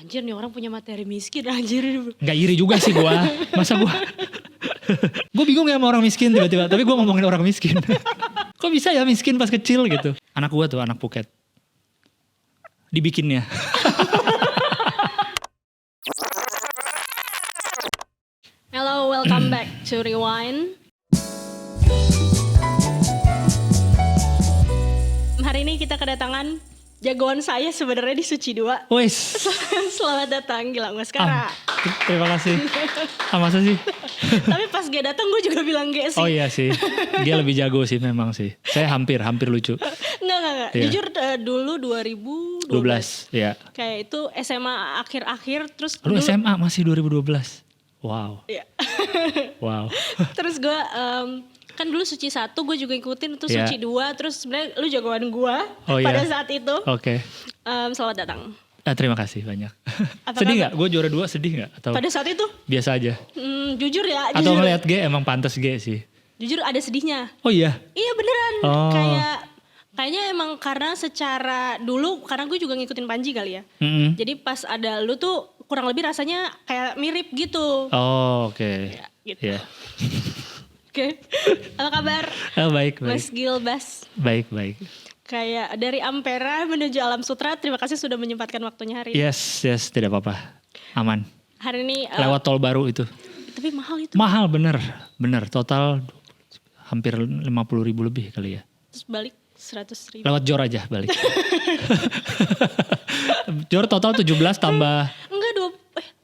anjir nih orang punya materi miskin anjir. Gak iri juga sih gue. Masa gue gue bingung ya sama orang miskin tiba-tiba. Tapi gue ngomongin orang miskin. Kok bisa ya miskin pas kecil gitu. Anak gue tuh anak Phuket. Dibikinnya. Hello, welcome back to Rewind. Hari ini kita kedatangan jagoan saya sebenarnya di Suci 2. Wes. Selamat datang Gilang Baskara. Terima kasih. Masa sih? Tapi pas dia datang gue juga bilang G sih. Oh iya sih. Dia lebih jago sih memang sih. Saya hampir lucu. Enggak. Iya. Jujur dulu 2012. 12, ya. Kayak itu SMA akhir-akhir terus Lu dulu, SMA masih 2012. Wow. Iya. Wow. Terus gue kan dulu Suci 1 gue juga ikutin tuh Iya. Suci 2. Terus sebenarnya lu jagoan gue Oh, pada iya. saat itu. Oke. Selamat datang. Terima kasih banyak. Apa Sedih kabar? gak? Gue juara 2 sedih gak? Atau Pada saat itu biasa aja? jujur ya. Atau Jujur, ngeliat G emang pantas G sih? jujur ada sedihnya. Oh iya? Iya beneran. Oh. Kayaknya emang karena secara dulu karena gue juga ngikutin Panji kali ya. Mm-mm. Jadi pas ada lu tuh kurang lebih rasanya kayak mirip gitu. Oh oke. Ya, gitu. Iya. Oke. Apa kabar? Baik. Mas Gilbas. Baik. Kayak dari Ampera menuju Alam Sutra. Terima kasih sudah menyempatkan waktunya hari ini. Yes, tidak apa-apa. Aman. Hari ini Lewat tol baru itu. tapi mahal itu. Mahal bener. Total hampir 50.000 lebih kali ya. Terus balik 100.000. Lewat Jor aja balik. Jor total 17 tambah. Enggak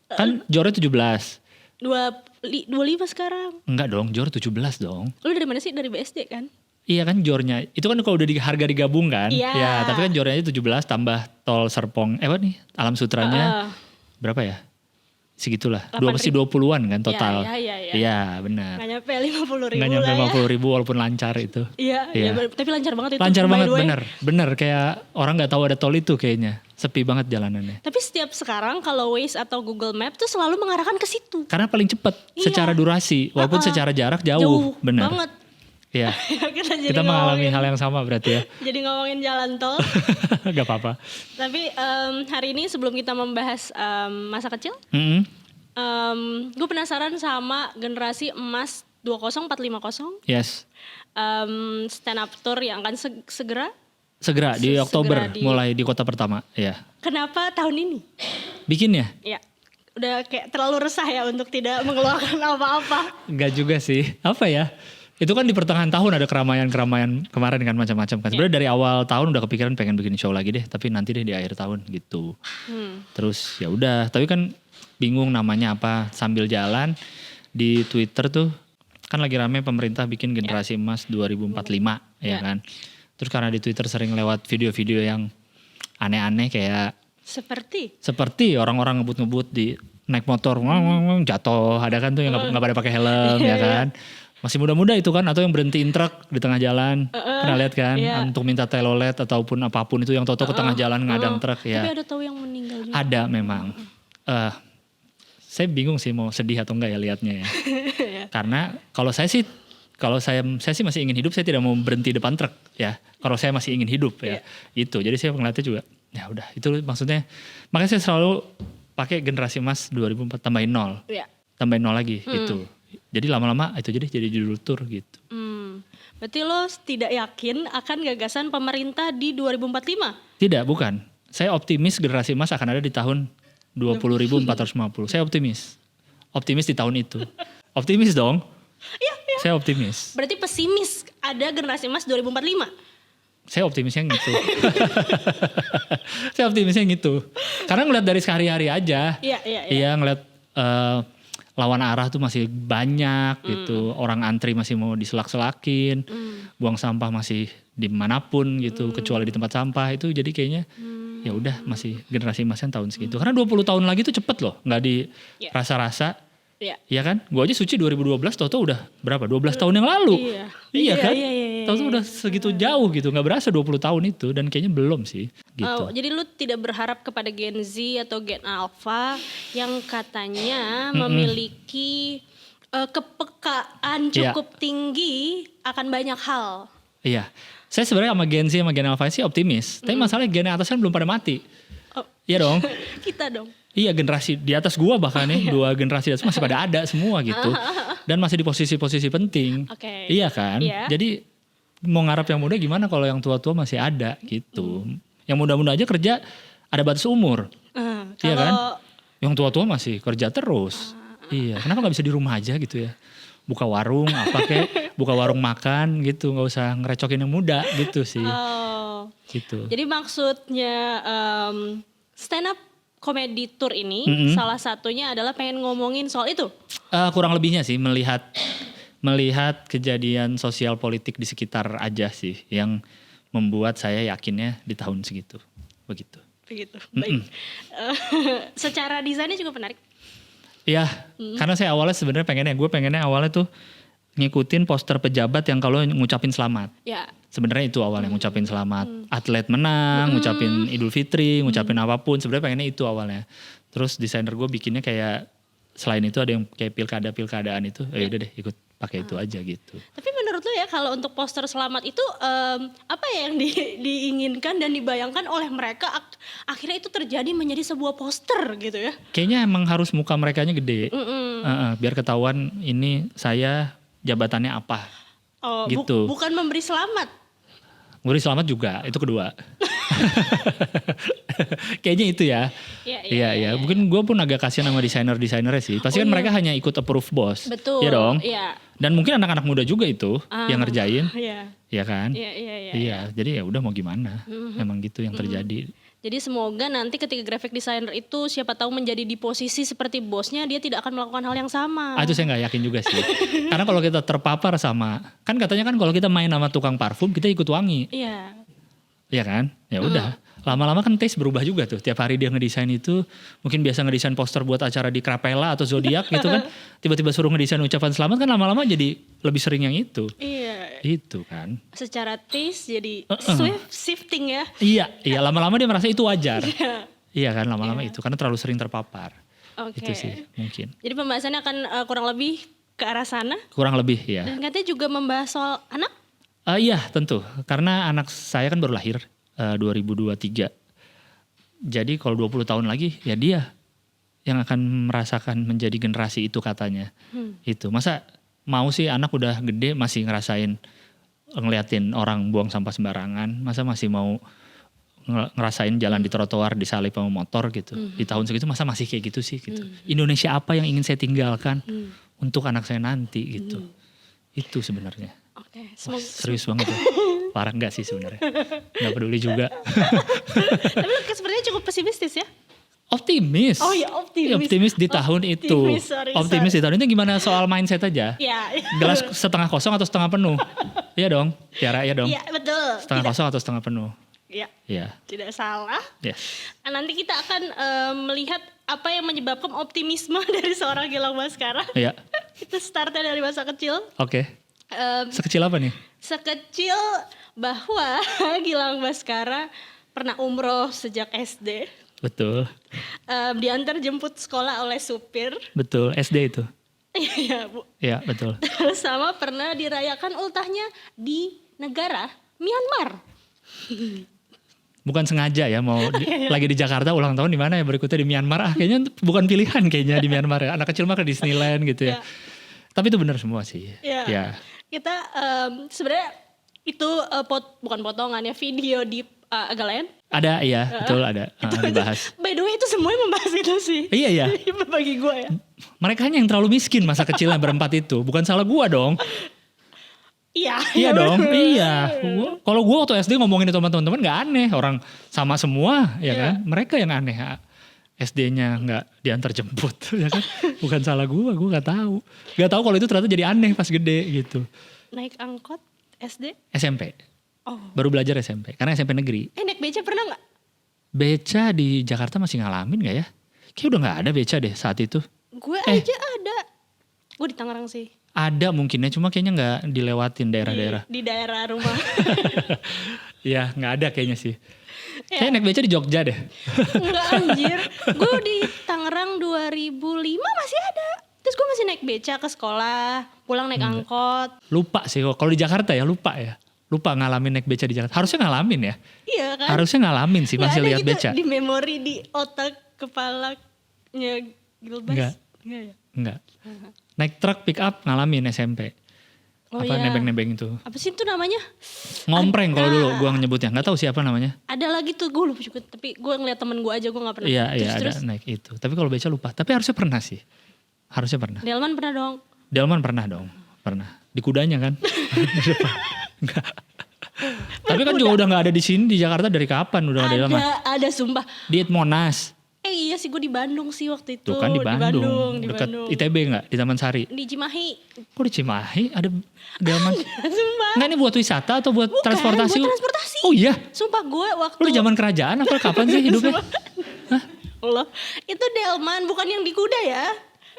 Kan Jornya 17. 25 sekarang. Enggak dong, Jor 17 dong. Lu dari mana sih? Dari BSD kan? Iya kan Jornya. Itu kan kalau udah di harga digabung kan. Iya. Ya, tapi kan Jornya 17 tambah tol Serpong. Apa nih? Alam Sutranya. Berapa ya? Segitulah. 20-an kan total. Iya. Iya, benar. Nggak nyampe 50.000 Nggak nyampe lah ya. 50.000 walaupun lancar itu. Iya. Tapi lancar banget itu. Lancar by banget, the way. bener. Kayak orang nggak tahu ada tol itu kayaknya. Sepi banget jalanannya. Tapi setiap sekarang kalau Waze atau Google Map tuh selalu mengarahkan ke situ. Karena paling cepat Iya. secara durasi. Walaupun secara jarak jauh. Bener. banget. Iya. Kita mengalami hal yang sama berarti ya. Jadi ngomongin jalan tol. Gak apa-apa. Tapi hari ini sebelum kita membahas masa kecil, gue penasaran sama generasi emas 20450. Yes. Stand up tour yang akan segera. Segera di Oktober di- mulai di kota pertama. Ya. Kenapa tahun ini? Bikinnya? Ya, udah kayak terlalu resah ya untuk tidak mengeluarkan apa-apa. Enggak juga sih. Apa ya? Itu kan di pertengahan tahun ada keramaian kemarin kan macam-macam kan. Sebenarnya dari awal tahun udah kepikiran pengen bikin show lagi deh, tapi nanti deh di akhir tahun gitu. Terus ya udah, tapi kan bingung namanya apa. Sambil jalan di Twitter tuh kan lagi rame pemerintah bikin generasi emas 2045 ya kan. Terus karena di Twitter sering lewat video-video yang aneh-aneh kayak seperti orang-orang ngebut-ngebut di naik motor jatuh, ada kan tuh yang nggak pada pakai helm ya kan. Masih muda-muda itu kan, atau yang berhentiin truk di tengah jalan. Pernah lihat kan? Untuk minta telolet ataupun apapun itu yang toto ke tengah jalan ngadang truk ya. Tapi ada tahu yang meninggal juga. Ada memang. Saya bingung sih mau sedih atau enggak ya liatnya ya. Karena kalau saya sih sih masih ingin hidup, saya tidak mau berhenti depan truk ya. Kalau saya masih ingin hidup ya. Itu. Jadi saya ngeliatnya juga ya udah, itu maksudnya. Makanya saya selalu pakai generasi emas 2004 tambahin 0. Iya. Tambahin 0 lagi gitu. Jadi lama-lama itu jadi judul tour gitu. Berarti lo tidak yakin akan gagasan pemerintah di 2045? Tidak, bukan. Saya optimis generasi emas akan ada di tahun 20.450. Saya optimis. Optimis di tahun itu. Optimis dong. Iya. Saya optimis. Berarti pesimis ada generasi emas 2045? Saya optimisnya gitu. Saya optimisnya gitu. Karena ngeliat dari sehari-hari aja. Iya. Iya, ngeliat lawan arah tuh masih banyak gitu. Orang antri masih mau diselak-selakin. Buang sampah masih dimanapun gitu. Kecuali di tempat sampah itu jadi kayaknya ya udah masih generasi emasnya tahun segitu. Karena 20 tahun lagi tuh cepet loh. Gak dirasa-rasa. Iya kan? Gue aja Suci 2012 tau-tau udah berapa? 12 tahun yang lalu. Iya kan? Tau-tau udah segitu jauh gitu. Gak berasa 20 tahun itu. Dan kayaknya belum sih gitu. Jadi lu tidak berharap kepada Gen Z atau Gen Alpha yang katanya memiliki kepekaan cukup tinggi akan banyak hal. Iya. Saya sebenarnya sama Gen Z sama Gen Alpha sih optimis. Tapi masalahnya Gen atas kan belum pada mati. Oh. Iya dong. Kita dong. Iya, generasi di atas gua bahkan nih, 2 generasi di atas masih pada ada semua gitu. Dan masih di posisi-posisi penting. Oke. Iya kan? Iya. Jadi mau ngarap yang muda gimana kalau yang tua-tua masih ada gitu. Yang muda-muda aja kerja ada batas umur. Iya kan? Yang tua-tua masih kerja terus. Iya, kenapa nggak bisa di rumah aja gitu ya? Buka warung apa kek, buka warung makan gitu, nggak usah ngerecokin yang muda gitu sih. Oh. Gitu. Jadi maksudnya stand up comedy tour ini salah satunya adalah pengen ngomongin soal itu. Kurang lebihnya sih melihat kejadian sosial politik di sekitar aja sih yang membuat saya yakinnya di tahun segitu. Begitu. Baik. Secara desainnya juga menarik. Iya, karena saya awalnya sebenarnya pengennya awalnya tuh ngikutin poster pejabat yang kalau ngucapin selamat. Ya. Sebenarnya itu awalnya ngucapin selamat atlet menang, ngucapin Idul Fitri, ngucapin apapun. Sebenarnya pengennya itu awalnya. Terus desainer gue bikinnya kayak selain itu ada yang kayak pilkadaan itu. Udah deh ikut pakai itu aja gitu. Tapi menurut lo ya kalau untuk poster selamat itu apa ya yang diinginkan dan dibayangkan oleh mereka akhirnya itu terjadi menjadi sebuah poster gitu ya? Kayaknya emang harus muka merekanya gede. Biar ketahuan ini saya jabatannya apa. Oh, gitu. Bukan memberi selamat. Memberi selamat juga, itu kedua. Kayaknya itu ya. Iya. Mungkin gue pun agak kasihan sama desainer-desainernya sih. Pasti kan mereka hanya ikut approve bos. Betul. Iya dong. Iya. Dan mungkin anak-anak muda juga itu yang ngerjain. Iya. Iya kan? Iya. Jadi ya udah mau gimana. Memang gitu yang terjadi. Jadi semoga nanti ketika graphic designer itu siapa tahu menjadi di posisi seperti bosnya, dia tidak akan melakukan hal yang sama. Itu saya nggak yakin juga sih. Karena kalau kita terpapar sama, kan katanya kan kalau kita main sama tukang parfum kita ikut wangi. Iya. Iya kan? Ya udah. Lama-lama kan taste berubah juga tuh. Tiap hari dia ngedesain itu, mungkin biasa ngedesain poster buat acara di Krapela atau Zodiac gitu kan. Tiba-tiba suruh ngedesain ucapan selamat kan lama-lama jadi lebih sering yang itu. Iya. Itu kan. Secara taste jadi shifting ya. Iya, lama-lama dia merasa itu wajar. Iya kan, lama-lama itu karena terlalu sering terpapar. Oke. Itu sih mungkin. Jadi pembahasannya akan kurang lebih ke arah sana. Kurang lebih ya. Dan katanya juga membahas soal anak. Iya tentu, karena anak saya kan baru lahir 2023. Jadi kalau 20 tahun lagi ya dia yang akan merasakan menjadi generasi itu katanya. Itu masa mau sih anak udah gede masih ngerasain ngeliatin orang buang sampah sembarangan, masa masih mau ngerasain jalan di trotoar disalip sama motor gitu. Di tahun segitu masa masih kayak gitu sih gitu. Indonesia apa yang ingin saya tinggalkan untuk anak saya nanti gitu. Itu sebenarnya. Oke, serius banget ya. Parah enggak sih sebenarnya. Enggak peduli juga. Tapi lu sepertinya cukup pesimistis ya? Optimis. Oh iya, optimis. Optimis di tahun itu. Optimis di tahun itu gimana soal mindset aja? Iya. Gelas setengah kosong atau setengah penuh? Iya dong. Tiara iya dong. Iya, betul. Setengah kosong atau setengah penuh? Iya. Tidak salah. Yes. Nanti kita akan melihat apa yang menyebabkan optimisme dari seorang Gilang Baskara. Iya. Itu startnya dari masa kecil. Oke. Sekecil apa nih? Sekecil bahwa Gilang Baskara pernah umroh sejak SD. Betul. Diantar jemput sekolah oleh supir. Betul, SD itu. Iya, Bu. Iya, betul. Terus sama pernah dirayakan ultahnya di negara Myanmar. Bukan sengaja ya mau lagi di Jakarta ulang tahun di mana ya berikutnya di Myanmar. Kayaknya bukan pilihan kayaknya di Myanmar ya. Anak kecil mah ke Disneyland gitu ya. Tapi itu benar semua sih. Iya. Kita sebenarnya itu bukan potongan ya, video di Agalayan. Ada betul ada dibahas. By the way itu semuanya membahas itu sih. Iya. Bagi gue ya. Mereka hanya yang terlalu miskin masa kecilnya berempat itu. Bukan salah gua dong. Iya dong. Iya. Kalau gua waktu SD ngomongin itu sama teman-teman gak aneh. Orang sama semua ya kan. Mereka yang aneh. SD-nya gak diantar jemput ya kan. Bukan salah gua gak tahu. Gak tahu kalau itu ternyata jadi aneh pas gede gitu. Naik angkot SD? SMP. Oh. Baru belajar SMP. Karena SMP negeri. Naik beca pernah gak? Beca di Jakarta masih ngalamin gak ya? Kayak udah gak ada beca deh saat itu. Gue aja ada. Gue di Tangerang sih. Ada mungkinnya, cuma kayaknya gak dilewatin daerah-daerah. Di daerah rumah. Iya gak ada kayaknya sih. Kayaknya naik beca di Jogja deh. Enggak anjir. Gue di Tangerang 2005 masih ada. Terus gue masih naik beca ke sekolah. Pulang naik angkot. Lupa sih, kalau di Jakarta ya lupa ya. lupa ngalamin naik beca di Jakarta. Harusnya ngalamin ya. Iya kan? Harusnya ngalamin sih Nggak masih ada lihat gitu beca. di memori di otak kepalanya Gilbas. Enggak. Enggak ya? Enggak. Naik truk pick up ngalamin SMP. Oh Apa iya. nebeng-nebeng itu. Apa sih itu namanya? Ngompreng kalau dulu gua nyebutnya. Enggak tahu siapa namanya. Ada lagi tuh gue lupa juga. Tapi gue ngeliat temen gue aja gue gak pernah. Iya, iya ada Terus naik itu. Tapi kalau beca lupa. Tapi harusnya pernah sih. Harusnya pernah. Delman pernah dong. Delman pernah dong. Pernah. Di kudanya kan. Enggak. Tapi kan juga udah gak ada di sini di Jakarta dari kapan udah ada Delman. Ada sumpah. Di Monas. Iya sih gue di Bandung sih waktu itu. Tuh kan di Bandung. Di Dekat Bandung. ITB gak? Di Taman Sari. Di Cimahi. Kok di Cimahi ada Delman? Sumpah. Enggak ini buat wisata atau buat Bukan, transportasi? buat transportasi. Oh iya? Sumpah gue waktu. Lu di zaman kerajaan apa kapan sih hidupnya? Hah? Allah. Itu Delman bukan yang di kuda ya.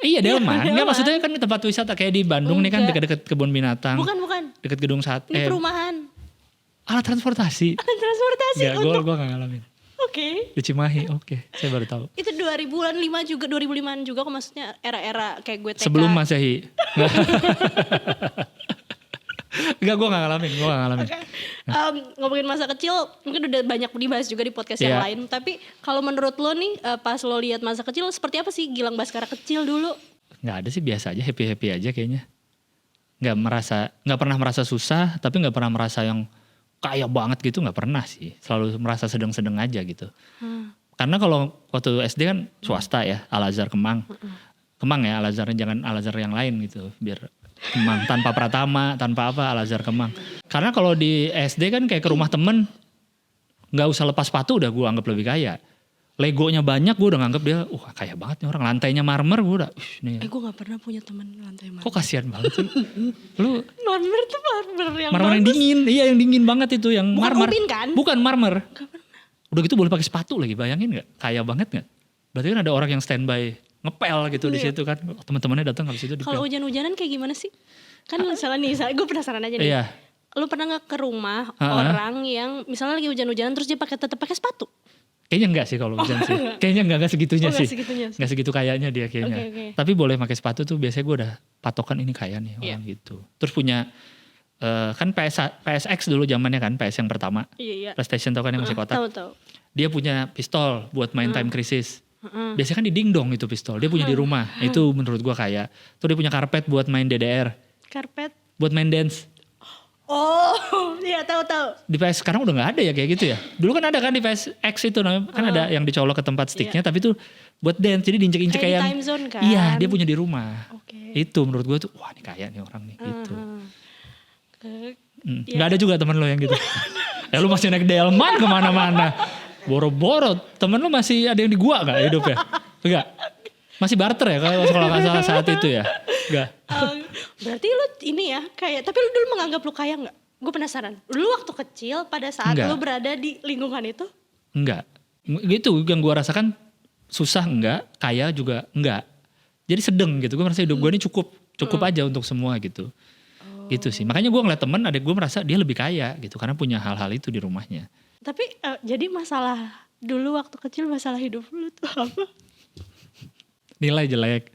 Iya Delman. Delman. Enggak maksudnya kan di tempat wisata kayak di Bandung nih kan Enggak. dekat-dekat kebun binatang. Bukan. Dekat gedung sate. Ini perumahan. Alat transportasi. Transportasi Enggak, untuk. gue gak ngalamin. Oke. Di Cimahi, oke. Saya baru tahu. Itu 2005 juga, 2005 juga kok maksudnya era-era kayak gue TK. Sebelum Masehi. Enggak, gue gak ngalamin. Okay. Ngomongin masa kecil, mungkin udah banyak dibahas juga di podcast yang Iya. lain. Tapi kalau menurut lo nih, pas lo lihat masa kecil, seperti apa sih Gilang Baskara kecil dulu? Gak ada sih, biasa aja, happy-happy aja kayaknya. Gak pernah merasa susah, tapi gak pernah merasa yang kaya banget gitu, gak pernah sih. Selalu merasa sedang-sedang aja gitu. Karena kalau waktu SD kan swasta ya, Al-Azhar Kemang. Kemang ya, Al-Azharnya jangan Al-Azhar yang lain gitu. Biar Kemang, tanpa Pratama, tanpa apa, Al-Azhar Kemang. Karena kalau di SD kan kayak ke rumah temen, gak usah lepas sepatu udah gue anggap lebih kaya. Legonya banyak gue udah nganggep dia, kaya banget nih orang. Lantainya marmer gue udah, nih. Gue gak pernah punya teman lantai marmer. Kok kasihan banget sih. Lu Marmer tuh marmer yang marmer yang bagus. dingin, iya yang dingin banget itu yang Bukan marmer. ubin kan? Bukan marmer. Udah gitu boleh pakai sepatu lagi, bayangin nggak? Kaya banget nggak? Berarti kan ada orang yang standby ngepel gitu di situ kan, teman-temannya datang habis itu Kalau dipel. hujan-hujanan kayak gimana sih? Kan misalnya nih, gue penasaran aja nih. Iya. Lu pernah gak ke rumah orang yang misalnya lagi hujan-hujanan terus dia tetap pakai sepatu? Kayaknya enggak sih kalau hujan sih. Kayaknya enggak segitunya Oh, nggak sih. segitunya sih. Enggak segitu kayaknya dia kayaknya. Oke. Tapi boleh pakai sepatu tuh biasanya gue udah patokan ini kaya nih orang gitu. Terus punya kan PSX dulu zamannya kan, PS yang pertama. Iya. PlayStation tau kan yang masih kotak. Tahu. Dia punya pistol buat main Time Crisis. Biasanya kan di dingdong itu pistol. Dia punya di rumah. Itu menurut gua kaya. Terus dia punya karpet buat main DDR. Karpet. Buat main dance. Oh, iya tahu. Di PS sekarang udah gak ada ya kayak gitu ya. Dulu kan ada kan di PSX itu namanya. Kan ada yang dicolok ke tempat sticknya. Tapi itu buat dance. Jadi diinjek-injek Kayak kayak di yang. Time Zone kan? Iya dia punya di rumah. Oke. Itu menurut gua tuh wah ini kaya nih orang nih gitu. Iya. Gak ada juga temen lo yang gitu. Ya lu masih naik Delman kemana-mana. Boro-boro temen lu masih ada yang di gua gak hidupnya? Enggak. Masih barter ya kalau gak salah saat itu ya? Enggak. Berarti lu ini ya kayak, tapi lu dulu menganggap lu kaya gak? Gue penasaran. Dulu waktu kecil pada saat Enggak. lu berada di lingkungan itu? Enggak. Gitu yang gua rasakan susah enggak, kaya juga enggak. Jadi sedeng gitu. Gue merasa hidup gue ini cukup aja untuk semua gitu. Gitu sih. Makanya gue ngeliat temen adek gue merasa dia lebih kaya gitu. Karena punya hal-hal itu di rumahnya. Tapi jadi masalah dulu waktu kecil, masalah hidup lu tuh apa? Nilai jelek.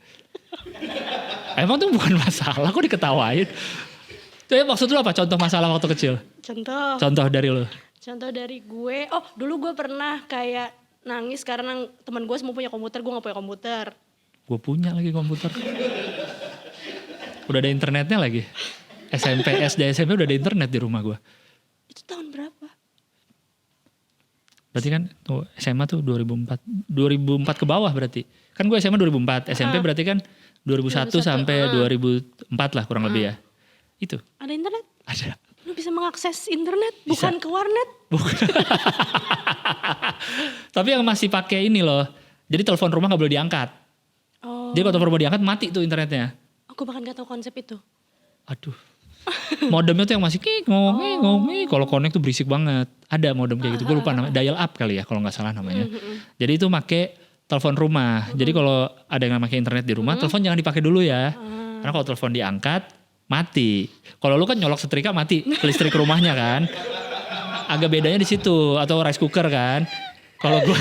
Emang tuh bukan masalah, kok diketawain? Tuh ya maksud lu apa contoh masalah waktu kecil? Contoh dari lu? Contoh dari gue, dulu gue pernah kayak nangis karena teman gue semua punya komputer, gue gak punya komputer. Gue punya lagi komputer. Udah ada internetnya lagi. SMP, SD, SMP udah ada internet di rumah gue. Itu tahun berapa? Berarti kan tuh, SMA tuh 2004 ke bawah berarti. Kan gue SMA 2004, SMP berarti kan 2001 sampai 2004 lah kurang lebih ya. Itu. Ada internet? Ada. Lu bisa mengakses internet, Bisa. bukan ke warnet? Bukan. Tapi yang masih pakai ini loh. Jadi telepon rumah gak boleh diangkat. Oh, Jadi kalau telepon rumah diangkat mati tuh internetnya. aku bahkan gak tahu konsep itu. Aduh. Modemnya tuh yang masih ngomong. Kalau connect tuh berisik banget. Ada modem kayak gitu. Gue lupa namanya. Dial up kali ya kalau gak salah namanya. Jadi itu make telepon rumah. Jadi kalau ada yang pakai internet di rumah, telepon jangan dipakai dulu ya. Karena kalau telepon diangkat, mati. Kalau lu kan nyolok setrika mati. Listrik rumahnya kan. Agak bedanya di situ. Atau rice cooker kan. Kalau gue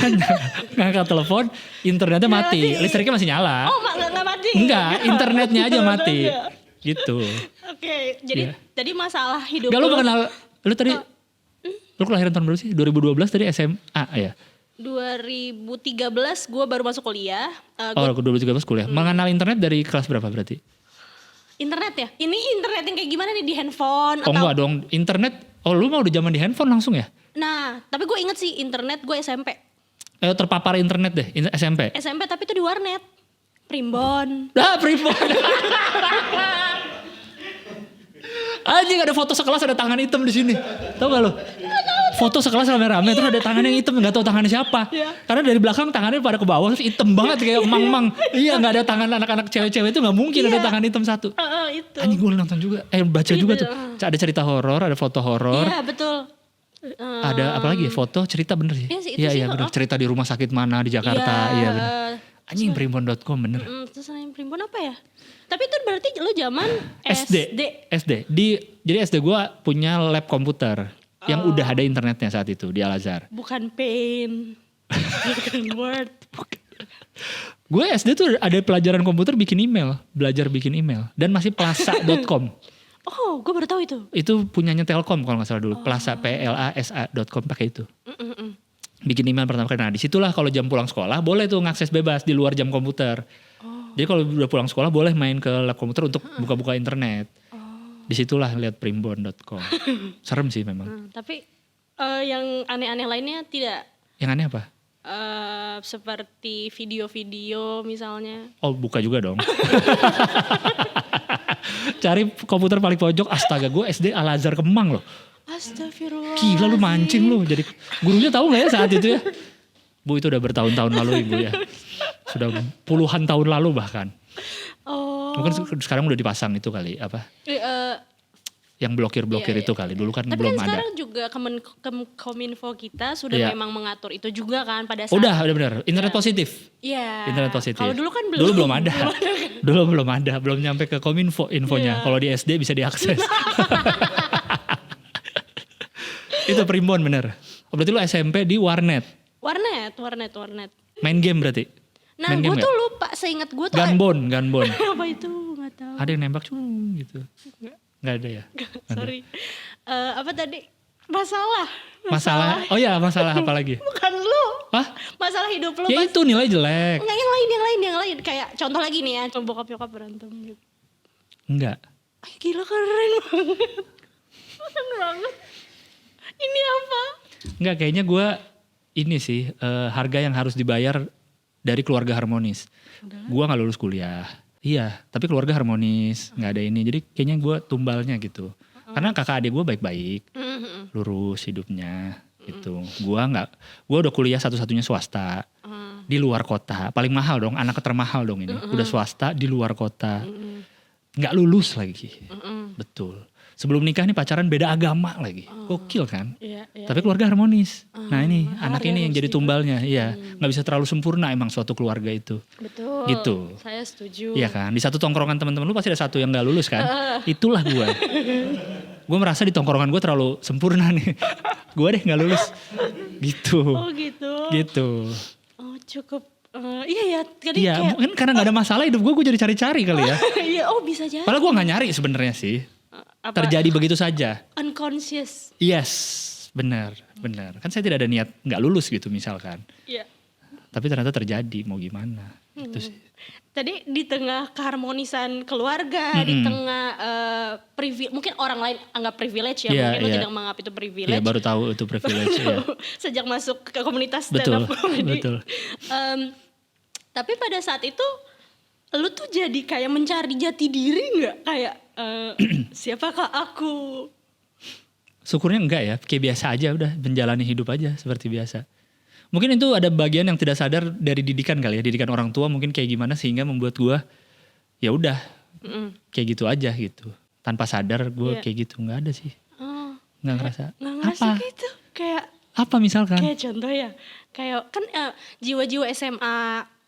ngangkat telepon, internetnya mati. Listriknya masih nyala. Oh, gak mati? Enggak, internetnya aja mati. Gitu. Oke, jadi masalah hidup Gak lu mengenal Lu tadi, lu kelahiran tahun berapa sih? 2012 tadi SMA ya? 2013 gue baru masuk kuliah. Oh, 2013 kuliah. Mengenal internet dari kelas berapa berarti? Internet ya? Ini internet yang kayak gimana nih, di handphone? Oh atau? enggak dong, internet. Oh lu mah udah zaman di handphone langsung ya? Nah, tapi gue inget sih internet gue SMP. Terpapar internet deh, SMP. SMP tapi itu di warnet. Primbon. Primbon. Anjing ada foto sekelas ada tangan hitam di sini. Tahu gak lo? Foto sekelas rame-rame terus ada tangan yang hitam nggak tahu tangannya siapa. Iya. Karena dari belakang tangannya pada ke bawah terus hitam banget kayak mang-mang. Iya nggak ada tangan anak-anak cewek-cewek itu nggak mungkin ada tangan hitam satu. Itu. Anjing gue nonton juga, baca Itu, juga tuh. Ada cerita horor, ada foto horor. Iya betul. Ada apa lagi ya? Foto cerita bener sih. Iya sih, itu sih, Iya bener. Cerita di rumah sakit mana di Jakarta. Iya bener. Anjing primbon.com bener. Terus selain primbon apa ya? Tapi itu berarti lu zaman SD. Jadi SD gue punya lab komputer yang udah ada internetnya saat itu di Al-Azhar. Bukan Paint, bukan Word. Gue SD tuh ada pelajaran komputer bikin email, belajar bikin email dan masih plaza.com. Oh, gue baru tahu itu. Itu punyanya Telkom kalau nggak salah dulu. Plaza plasa.com pakai itu. Bikin email pertama kali. Nah disitulah kalau jam pulang sekolah boleh tuh ngakses bebas di luar jam komputer. Jadi kalau udah pulang sekolah boleh main ke lab komputer untuk buka-buka internet. Disitulah lihat primbon.com. Serem sih memang. Tapi yang aneh-aneh lainnya tidak. Yang aneh apa? Seperti video-video misalnya. Oh buka juga dong. Cari komputer paling pojok. Astaga gue SD Al-Azhar Kemang loh. Astagfirullah. Gila lu mancing lu. Jadi gurunya tahu gak ya saat itu ya? Bu itu udah bertahun-tahun lalu ibu ya. Sudah puluhan tahun lalu bahkan. Oh. Mungkin sekarang udah dipasang itu kali apa? Yang blokir-blokir itu kali. Dulu kan tapi belum kan ada. sekarang juga Kominfo kita sudah memang mengatur itu juga kan pada saat. Udah benar. Internet positif. Iya. Internet positif. Kalau dulu kan belum. Dulu belum ada. Dulu belum ada. Belum nyampe ke Kominfo infonya. Kalau di SD bisa diakses. Itu primbon bener. Oh, berarti lu SMP di warnet. Warnet. Main game berarti. Nah gue tuh lupa, seingat gue tuh. Gunbon. Apa itu gak tahu. Ada yang nembak gitu. Gak ada ya? Sorry. Apa tadi? Masalah. Oh ya masalah apa lagi? Bukan lu. Hah? Masalah hidup lu. Ya itu nilai jelek. Enggak, yang lain. Kayak contoh lagi nih ya. Bokap nyokap berantem gitu. Enggak. Gila keren banget. Keren banget. Ini apa? Enggak, kayaknya gue ini sih harga yang harus dibayar dari keluarga harmonis. Gue gak lulus kuliah. Iya, tapi keluarga harmonis, gak ada ini. Jadi kayaknya gue tumbalnya gitu. Karena kakak adik gue baik-baik, lurus hidupnya gitu. Gue udah kuliah satu-satunya swasta. Di luar kota, paling mahal dong, anak termahal dong ini. Udah swasta di luar kota. Gak lulus lagi. Betul. Sebelum nikah nih pacaran beda agama lagi. Gokil kan? Iya. Tapi keluarga harmonis. Nah ini anak ini yang jadi harus tumbalnya. Iya, nggak bisa terlalu sempurna emang suatu keluarga itu. Betul. Gitu. Saya setuju. Iya kan? Di satu tongkrongan teman-teman lu pasti ada satu yang nggak lulus kan? Itulah gue. Gue merasa di tongkrongan gue terlalu sempurna nih. Gue deh nggak lulus. Gitu. Oh gitu. Gitu. Oh cukup. Iya ya. Tadi Iya, kayak. mungkin karena nggak ada masalah hidup gue jadi cari-cari kali ya. Iya. Oh bisa jadi. Padahal gue nggak nyari sebenarnya sih. Apa? Terjadi begitu saja. Unconscious. Yes, benar. Kan saya tidak ada niat nggak lulus gitu misalkan. Iya. Tapi ternyata terjadi, mau gimana? Itu sih. Tadi di tengah keharmonisan keluarga, di tengah mungkin orang lain anggap privilege ya, mungkin lo tidak menganggap itu privilege. Iya, baru tahu itu privilege ya. Sejak masuk ke komunitas stand up comedy. Betul. Tapi pada saat itu lu tuh jadi kayak mencari jati diri nggak? Kayak siapakah aku? Syukurnya enggak ya, kayak biasa aja udah menjalani hidup aja seperti biasa. Mungkin itu ada bagian yang tidak sadar dari didikan kali ya, didikan orang tua mungkin kayak gimana sehingga membuat gue ya udah kayak gitu aja gitu. Tanpa sadar gue kayak gitu, nggak ada sih. Nggak ngerasa. Nggak ngerasa apa? gitu, kayak apa misalkan? Kayak contoh ya, kayak kan jiwa-jiwa SMA,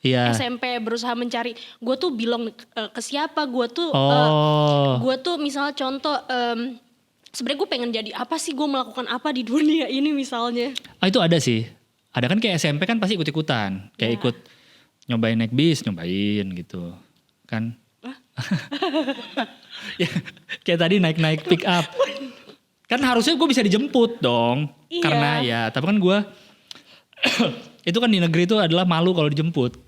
SMP berusaha mencari, gue tuh belong ke siapa, gue tuh misalnya contoh, sebenarnya gue pengen jadi apa sih, gue melakukan apa di dunia ini misalnya. Itu ada sih, ada kan kayak SMP kan pasti ikut-ikutan, kayak ikut nyobain naik bis, nyobain gitu, kan? Ya, kayak tadi naik pick up. Kan harusnya gue bisa dijemput dong. Iya. Karena ya, tapi kan gue itu kan di negeri itu adalah malu kalau dijemput.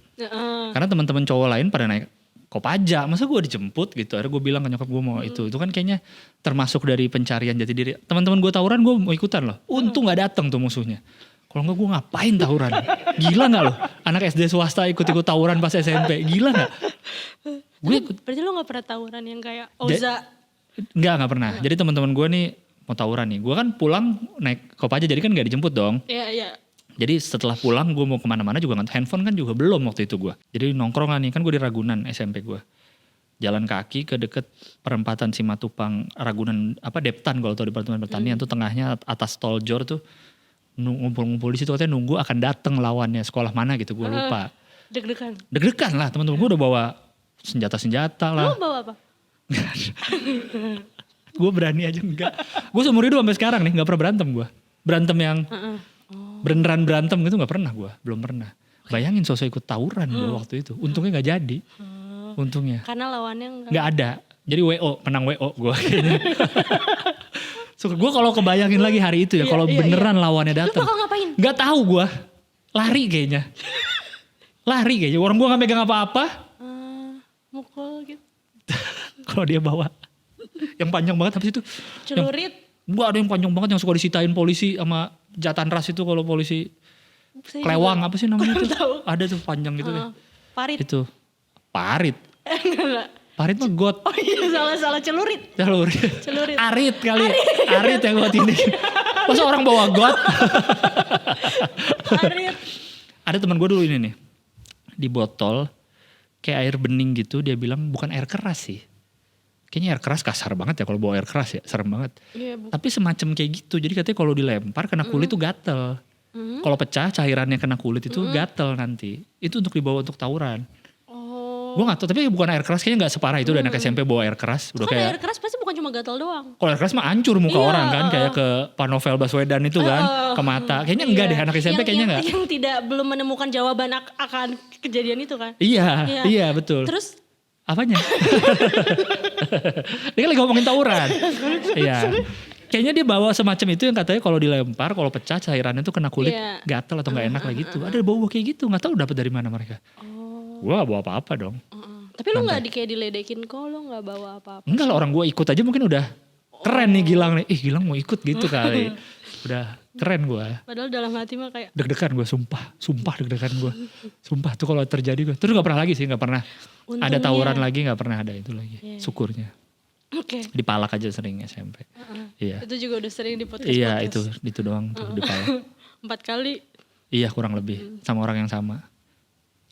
Karena teman-teman cowok lain pada naik Kopaja, masa gue dijemput gitu. Akhirnya gue bilang ke nyokap gue mau itu kan kayaknya termasuk dari pencarian jati diri. Teman-teman gue tawuran gue mau ikutan loh. Untung nggak datang tuh musuhnya. Kalau enggak gue ngapain tawuran? Gila gak loh? Anak SD swasta ikut-ikut tawuran pas SMP. Gila gak? Berarti lo gak pernah tawuran yang kayak Oza? Enggak pernah. Jadi teman-teman gue nih mau tawuran nih. Gue kan pulang naik Kopaja jadi kan gak dijemput dong. Iya. Jadi setelah pulang gue mau kemana-mana juga nggak, handphone kan juga belum waktu itu gue. Jadi nongkrongan nih, kan gue di Ragunan SMP gue. Jalan kaki ke deket perempatan Simatupang, Ragunan, Deptan kalau tau Departemen Pertanian tuh tengahnya atas tol Jor tuh. Ngumpul-ngumpul di situ katanya nunggu akan datang lawannya, sekolah mana gitu gue lupa. Deg-degan lah, teman-teman gue udah bawa senjata-senjata lah. Lo bawa apa? Gue berani aja enggak. Gue seumur hidup sampai sekarang nih nggak pernah berantem gue. Berantem yang beneran berantem gitu nggak pernah gue, belum pernah. Bayangin sosok ikut tawuran gue waktu itu, untungnya nggak jadi. Untungnya. Karena lawannya nggak ada. Jadi WO, menang WO gue kayaknya. So, gue kalau kebayangin lagi hari itu ya, kalau beneran lawannya datang. Lu bakal ngapain? Gak tahu gue, lari kayaknya. Orang gue nggak megang apa-apa. Mukul gitu. Kalau dia bawa yang panjang banget habis itu. Celurit. Gue ada yang panjang banget yang suka disitain polisi sama jatan ras itu kalau polisi. Klewang apa sih namanya itu? Ada tuh panjang gitu deh. Parit. Itu. Parit. Enggak. Parit mah got. Oh iya salah celurit. Celurit. Arit kali. Arit yang got ini. Masa orang bawa got? Arit. Ada teman gue dulu ini nih. Di botol kayak air bening gitu, dia bilang bukan air keras sih. Kayaknya air keras kasar banget ya kalau bawa air keras ya, serem banget. Iya, tapi semacam kayak gitu. Jadi katanya kalau dilempar kena kulit tuh gatel. Kalau pecah cairannya kena kulit itu gatel nanti. Itu untuk dibawa untuk tawuran. Gue gak tau, tapi bukan air keras, kayaknya gak separah itu. Dan anak SMP bawa air keras. Udah kan kayak, air keras pasti bukan cuma gatal doang. kalau air keras mah hancur muka orang kan. Kayak ke Pak Novel Baswedan itu kan. Ke mata. Kayaknya enggak deh anak SMP kayaknya enggak. Yang belum menemukan jawaban akan kejadian itu kan. Iya betul. Terus? Apanya? Dia kan lagi ngomongin tawuran. Iya. Kayaknya dia bawa semacam itu yang katanya kalau dilempar, kalau pecah cairannya tuh kena kulit gatal atau gak enak lah gitu. Ada bawa kayak gitu, gak tahu dapat dari mana mereka. Gue gak bawa apa-apa dong. Tapi lu gak kayak diledekin kok, lu gak bawa apa-apa? Enggak lah, orang gue ikut aja mungkin udah keren nih Gilang nih. Gilang mau ikut gitu kali. Udah keren gue. Padahal dalam hati mah kayak. Deg-degan gue, sumpah deg-degan gue. Sumpah tuh kalau terjadi gue. Terus gak pernah lagi sih, gak pernah. Untungnya. Ada tawuran lagi gak pernah ada itu lagi. Syukurnya. Oke. Dipalak aja sering SMP. Iya. Itu juga udah sering di podcast. Iya itu doang tuh dipalak. 4 kali. Iya kurang lebih, sama orang yang sama.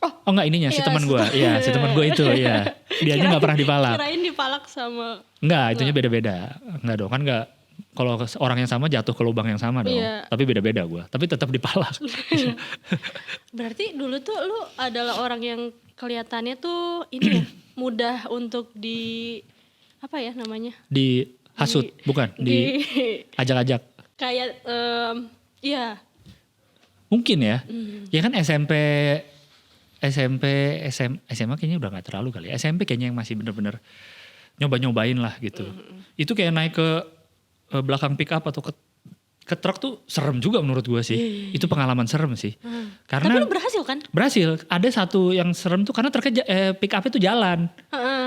Oh enggak ininya, si teman gue. Iya, si teman gue itu, iya. Dianya gak pernah dipalak. Kirain dipalak sama. Enggak, itunya beda-beda. Enggak dong, kan enggak. Kalau orang yang sama jatuh ke lubang yang sama dong. Iya. Tapi beda-beda gue. Tapi tetap dipalak. Berarti dulu tuh lu adalah orang yang kelihatannya tuh ini ya, mudah untuk apa ya namanya? Dihasut, bukan? Ajak-ajak. Kayak, iya. Mungkin ya. Ya kan SMA kayaknya udah gak terlalu kali. SMP kayaknya yang masih bener-bener nyoba-nyobain lah gitu. Itu kayak naik ke belakang pick up atau ke truk tuh serem juga menurut gue sih. Itu pengalaman serem sih. Karena, tapi lu berhasil kan? Berhasil. Ada satu yang serem tuh karena pick up itu jalan.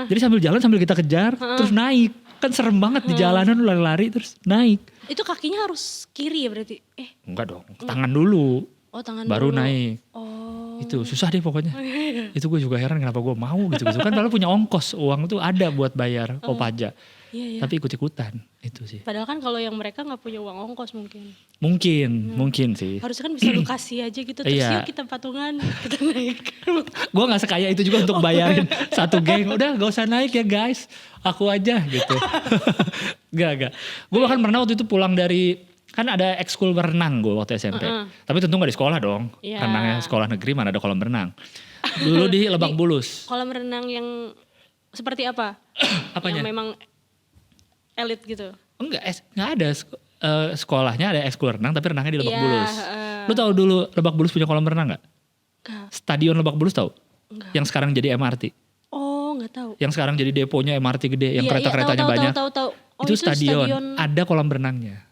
Jadi sambil jalan sambil kita kejar terus naik. Kan serem banget di jalanan lu lari-lari terus naik. Itu kakinya harus kiri ya berarti? Enggak dong, tangan dulu. Oh tangan baru dulu. Naik. Itu susah deh pokoknya. Itu gue juga heran kenapa gue mau gitu. Kan padahal punya ongkos, uang tuh ada buat bayar Kopaja. Iya. Tapi ikut-ikutan itu sih. Padahal kan kalau yang mereka gak punya uang ongkos mungkin. Mungkin sih. Harusnya kan bisa lu kasih aja gitu. Terus yuk kita patungan, kita naik. Gue gak sekaya itu juga untuk bayarin satu geng. Udah gak usah naik ya guys, aku aja gitu. Gak. Gue bahkan pernah waktu itu pulang dari, kan ada ekskul berenang gue waktu SMP. Tapi tentu gak di sekolah dong. Renangnya sekolah negeri mana ada kolam renang. Dulu di Lebak Bulus. Kolam renang yang seperti apa? Apanya? Yang memang elit gitu? Enggak ada. Sekolahnya ada ekskul renang tapi renangnya di Lebak Bulus. Lu tahu dulu Lebak Bulus punya kolam renang gak? Stadion Lebak Bulus tahu? Yang sekarang jadi MRT. Oh gak tahu. Yang sekarang jadi deponya MRT gede, yang kereta-keretanya banyak. Tahu. Itu stadion. Ada kolam berenangnya.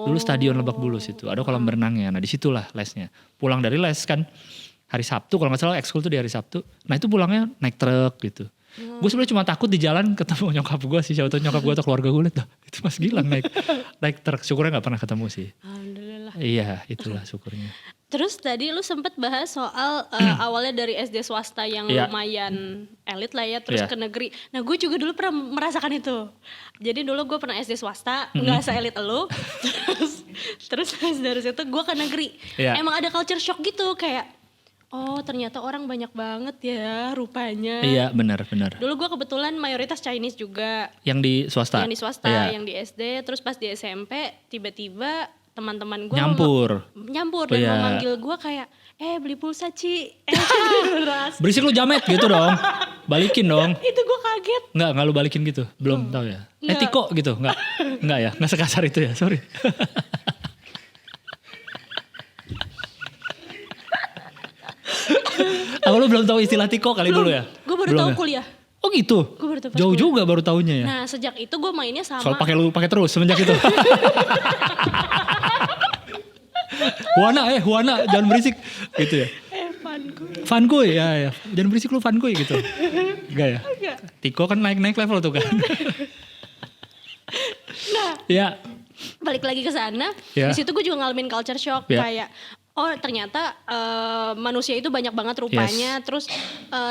Dulu stadion Lebak Bulus itu ada kolam berenangnya. Nah disitulah lesnya. Pulang dari les kan hari Sabtu kalau nggak salah ekskul tuh di hari Sabtu. Nah itu pulangnya naik truk gitu. Gue sebenarnya cuma takut di jalan ketemu nyokap gue sih. Siapa tau nyokap gue atau keluarga gue liat, itu Mas Gilang naik truk. Syukurnya gak pernah ketemu sih. Alhamdulillah. Iya itulah syukurnya. Terus tadi lu sempet bahas soal awalnya dari SD swasta yang lumayan elit lah ya. Terus ke negeri. Nah gue juga dulu pernah merasakan itu. Jadi dulu gue pernah SD swasta. Gak se-elit elu. terus dari situ gue ke negeri. Emang ada culture shock gitu kayak. Oh ternyata orang banyak banget ya rupanya. Iya benar. Dulu gue kebetulan mayoritas Chinese juga. Yang di swasta? Yang di swasta, yang di SD. Terus pas di SMP tiba-tiba teman-teman gue nyampur dan memanggil gue kayak beli pulsa Ci. Berisik lu jamet gitu dong. Balikin dong. Itu gue kaget. Enggak lu balikin gitu? Belum tahu ya? Tiko gitu? Enggak ya? Enggak sekasar itu ya? Sorry. Aku lu belum tahu istilah tiko kali dulu ya? Gue baru tahu kuliah. Oh gitu? Gue baru tahu jauh kuliah. Juga baru tahunya ya? Nah sejak itu gue mainnya sama. Soal pakai terus semenjak itu. Huana jangan berisik gitu ya? Fankuy ya. Jangan berisik lu fankuy gitu. Enggak ya? Enggak. Tiko kan naik level tuh kan. Nah. Ya. Balik lagi ke sana. Di situ gue juga ngalamin culture shock kayak oh ternyata manusia itu banyak banget rupanya. Terus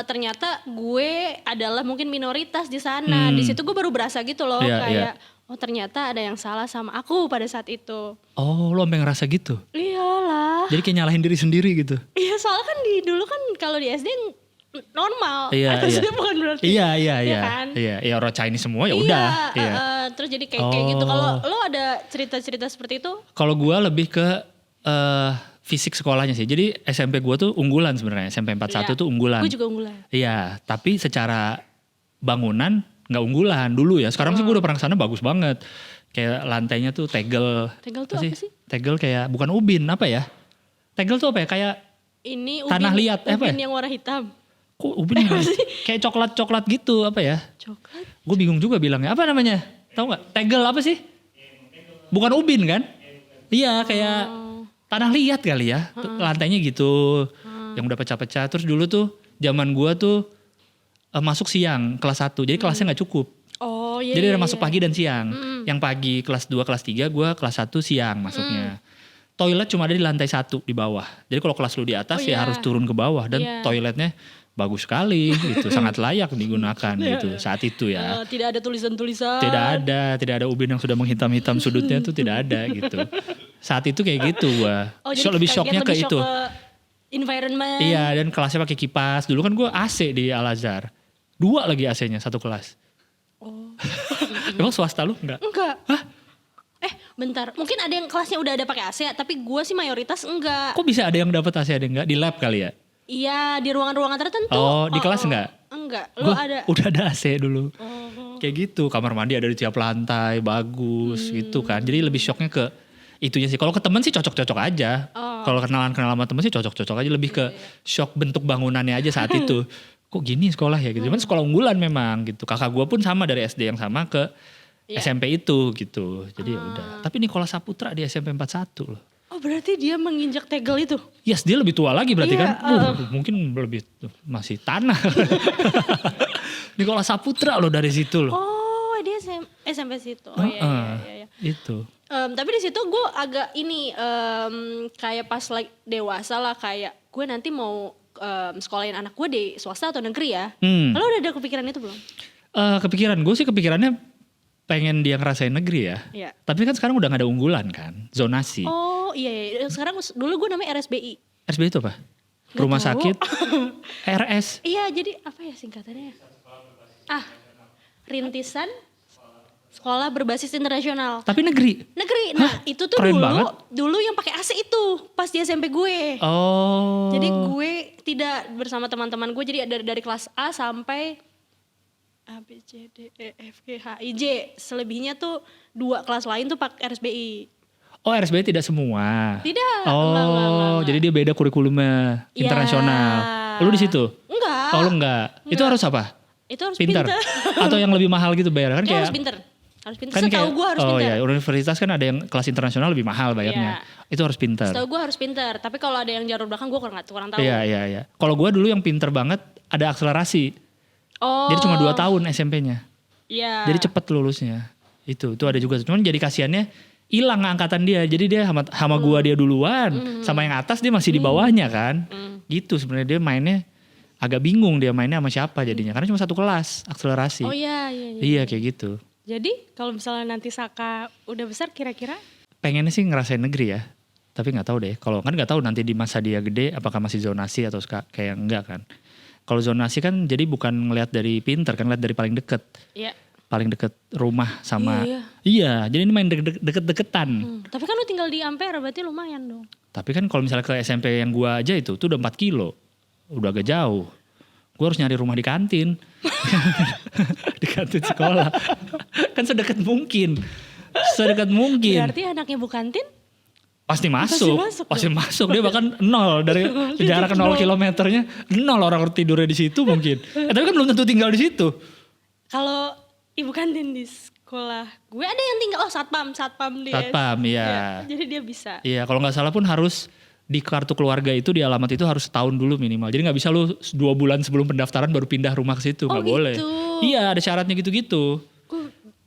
ternyata gue adalah mungkin minoritas di sana. Di situ gue baru berasa gitu loh kayak oh ternyata ada yang salah sama aku pada saat itu. Oh lo sampai ngerasa gitu? Iyalah. Jadi kayak nyalahin diri sendiri gitu? Iya soalnya kan dulu kan kalau di SD normal. Iya. Bukan berarti. Iya kan? Iya orang Chinese semua ya udah. Terus jadi kayak gitu. Kalau lo ada cerita-cerita seperti itu? Kalau gue lebih ke fisik sekolahnya sih. Jadi SMP gue tuh unggulan sebenarnya. SMP 41 tuh unggulan. Gue juga unggulan. Iya, tapi secara bangunan gak unggulan dulu ya. Sekarang sih gue udah pernah kesana bagus banget. Kayak lantainya tuh tegel. Tegel tuh apa sih? Tegel kayak bukan ubin apa ya? Tegel tuh apa ya? Kayak ini tanah liat. Ubin yang warna hitam. Kok ubin kayak coklat-coklat gitu apa ya? Coklat? Gue bingung juga bilangnya. Apa namanya? Tahu gak? Tegel apa sih? Bukan ubin kan? Iya kayak tanah liat kali ya. Lantainya gitu. Yang udah pecah-pecah. Terus dulu tuh zaman gue tuh masuk siang kelas 1. Jadi kelasnya gak cukup. Oh iya. Jadi ada masuk pagi dan siang. Yang pagi kelas 2, kelas 3 gue kelas 1 siang masuknya. Toilet cuma ada di lantai 1 di bawah. Jadi kalau kelas lu di atas ya harus turun ke bawah. Dan toiletnya bagus sekali gitu. Sangat layak digunakan gitu saat itu ya. Tidak ada tulisan-tulisan. Tidak ada ubin yang sudah menghitam-hitam sudutnya tuh tidak ada gitu. Saat itu kayak gitu gua. Lebih shocknya ke itu. Environment. Iya dan kelasnya pakai kipas. Dulu kan gue AC di Al-Azhar. 2 lagi AC-nya satu kelas. Oh. Emang swasta lu enggak? Enggak. Hah? Bentar. Mungkin ada yang kelasnya udah ada pakai AC, tapi gue sih mayoritas enggak. Kok bisa ada yang dapat AC ada yang enggak? Di lab kali ya? Iya, di ruangan-ruangan tertentu. Oh, di kelas enggak? Enggak. Lu ada? Udah ada AC dulu. Kayak gitu. Kamar mandi ada di tiap lantai, bagus gitu kan. Jadi lebih shocknya ke itunya sih. Kalau ke temen sih cocok-cocok aja. Kalau kenalan sama temen sih cocok-cocok aja. Lebih ke shock bentuk bangunannya aja saat itu. Kok gini sekolah ya gitu. Cuman sekolah unggulan memang gitu. Kakak gue pun sama dari SD yang sama ke SMP itu gitu. Jadi ya udah. Tapi Nicholas Saputra di SMP 41 loh. Oh berarti dia menginjak tegel itu? Yes dia lebih tua lagi berarti kan. Mungkin lebih masih tanah. Nicholas Saputra loh dari situ loh. Oh dia SMP situ. Oh iya. Itu. Tapi di situ gue agak ini kayak pas dewasa lah kayak gue nanti mau sekolahin anak gue di swasta atau negeri ya. Lo udah ada kepikiran itu belum? Kepikiran gue sih kepikirannya pengen dia ngerasain negeri ya. Iya. Tapi kan sekarang udah gak ada unggulan kan, zonasi. Oh iya. Sekarang dulu gue namanya RSBI. RSBI itu apa? Rumah sakit RS. Iya jadi apa ya singkatannya? Rintisan Sekolah Berbasis Internasional. Tapi negeri? Negeri. Nah itu tuh dulu yang pakai AC itu pas di SMP gue. Oh. Jadi gue tidak bersama teman-teman gue. Jadi dari kelas A sampai A, B, C, D, E, F, G, H, I, J. Selebihnya tuh 2 kelas lain tuh pakai RSBI. Oh RSBI tidak semua? Tidak. Oh enggak. Jadi dia beda kurikulumnya internasional. Lu di situ? Enggak. Oh lu enggak. Itu harus apa? Itu harus pinter. Atau yang lebih mahal gitu bayar kan? Itu harus pinter. Harus pintar. Setahu gue harus pintar. Oh iya, universitas kan ada yang kelas internasional lebih mahal bayarnya. Itu harus pintar. Setahu gue harus pintar. Tapi kalau ada yang jalur belakang gue kurang tahu. Iya. Kalau gue dulu yang pintar banget ada akselerasi. Jadi cuma 2 tahun SMP-nya. Iya. Jadi cepet lulusnya. Itu ada juga. Cuman jadi kasihannya hilang angkatan dia. Jadi dia sama gua dia duluan. Sama yang atas dia masih di bawahnya kan. Gitu sebenarnya dia mainnya agak bingung dia mainnya sama siapa jadinya. Karena cuma satu kelas akselerasi. Oh iya. Iya kayak gitu. Jadi kalau misalnya nanti Saka udah besar kira-kira? Pengennya sih ngerasain negeri ya. Tapi gak tahu deh. Kalau kan gak tahu nanti di masa dia gede apakah masih zonasi atau kayak enggak kan. Kalau zonasi kan jadi bukan ngelihat dari pinter kan, ngelihat dari paling deket. Iya. Paling deket rumah sama. Iya, jadi ini main deket-deketan. Tapi kan lu tinggal di Ampera berarti lumayan dong. Tapi kan kalau misalnya ke SMP yang gua aja itu udah 4 kilo. Udah agak jauh. Gua harus nyari rumah di kantin. Di kantin sekolah. Kan sedekat mungkin. Berarti anaknya Bu Kantin? Pasti masuk. Dia bahkan 0 dari jarak 0 kilometernya 0 orang tidurnya di situ mungkin. Tapi kan belum tentu tinggal di situ. Kalau Ibu Kantin di sekolah gue ada yang tinggal satpam dia. Satpam iya. Jadi dia bisa. Iya kalau nggak salah pun harus di kartu keluarga itu di alamat itu harus setahun dulu minimal. Jadi nggak bisa lu 2 bulan sebelum pendaftaran baru pindah rumah ke situ, nggak boleh. Iya ada syaratnya gitu-gitu.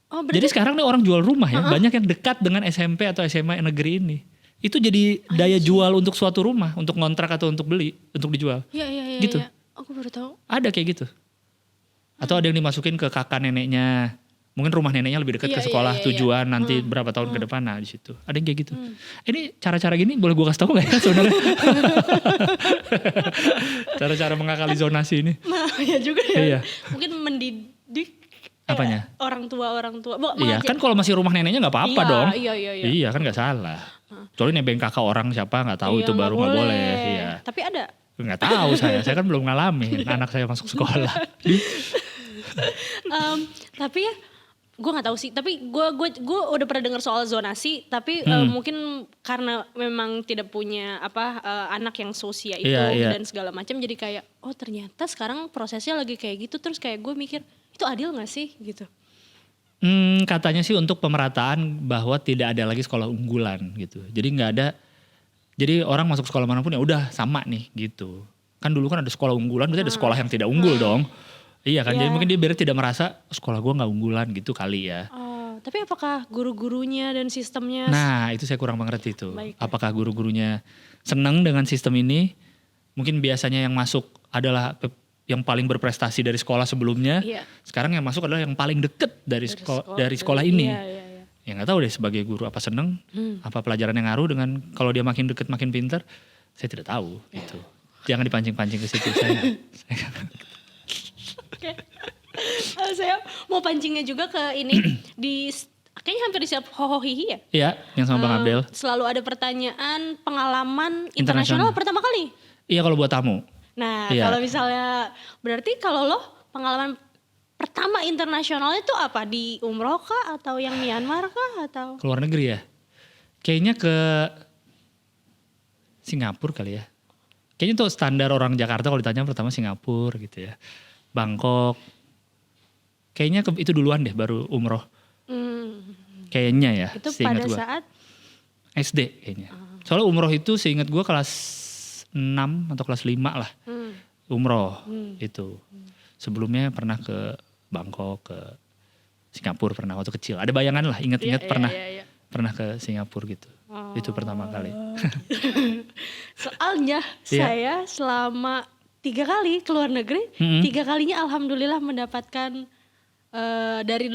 Jadi sekarang nih orang jual rumah ya banyak yang dekat dengan SMP atau SMA negeri ini. Itu jadi daya jual untuk suatu rumah, untuk ngontrak atau untuk beli, untuk dijual. Iya. Gitu. Aku baru tahu. Ada kayak gitu. Atau ada yang dimasukin ke kakak neneknya. Mungkin rumah neneknya lebih dekat ke sekolah tujuan nanti berapa tahun ke depan. Nah di situ. Ada yang kayak gitu. Ini cara-cara gini boleh gue kasih tahu gak ya sebenarnya? Cara-cara mengakali zonasi ini. Nah ya juga ya. Iya. Mungkin mendidik. Apanya? Orang tua. Iya kan kalau masih rumah neneknya gak apa-apa dong. Iya. Iya kan gak salah. Soalnya nebeng kakak orang siapa gak tahu itu baru gak boleh. Iya. Tapi ada. Gak tahu saya kan belum ngalamin anak saya masuk sekolah. Tapi ya gue nggak tahu sih. Tapi gue udah pernah dengar soal zonasi. Tapi mungkin karena memang tidak punya anak yang seusia itu dan segala macam. Jadi kayak ternyata sekarang prosesnya lagi kayak gitu. Terus kayak gue mikir itu adil nggak sih gitu? Katanya sih untuk pemerataan bahwa tidak ada lagi sekolah unggulan gitu. Jadi nggak ada. Jadi orang masuk sekolah manapun ya udah sama nih gitu. Kan dulu kan ada sekolah unggulan, berarti ada sekolah yang tidak unggul dong. Iya kan, jadi mungkin dia biar tidak merasa sekolah gue gak unggulan gitu kali ya. Tapi apakah guru-gurunya dan sistemnya? Nah itu saya kurang mengerti tuh. Apakah guru-gurunya senang dengan sistem ini? Mungkin biasanya yang masuk adalah yang paling berprestasi dari sekolah sebelumnya. Sekarang yang masuk adalah yang paling deket dari sekolah ini. Ya gak tahu deh sebagai guru apa seneng, apa pelajaran yang ngaruh dengan kalau dia makin deket makin pintar. Saya tidak tahu gitu. Jangan dipancing-pancing ke situ saya. Oke. Saya mau pancingnya juga ke ini kayaknya hampir di setiap hohohihi ya. Iya, yang sama Bang Abdel. Selalu ada pertanyaan pengalaman internasional pertama kali. Iya kalau buat tamu. Nah kalau misalnya berarti kalau lo pengalaman pertama internasional itu apa? Di umroh kah atau yang Myanmar kah atau? Keluar negeri ya. Kayaknya ke Singapura kali ya. Kayaknya tuh standar orang Jakarta kalau ditanya pertama Singapura gitu ya. Bangkok. Kayaknya itu duluan deh baru umroh. Kayaknya ya. Itu pada saat? SD kayaknya. Soalnya umroh itu seingat gue kelas 6 atau kelas 5 lah. Umroh itu. Sebelumnya pernah ke Bangkok, ke Singapura pernah waktu kecil. Ada bayangan lah, ingat-ingat pernah ke Singapura gitu. Itu pertama kali. Soalnya saya selama 3 kali keluar negeri, 3 kalinya alhamdulillah mendapatkan dari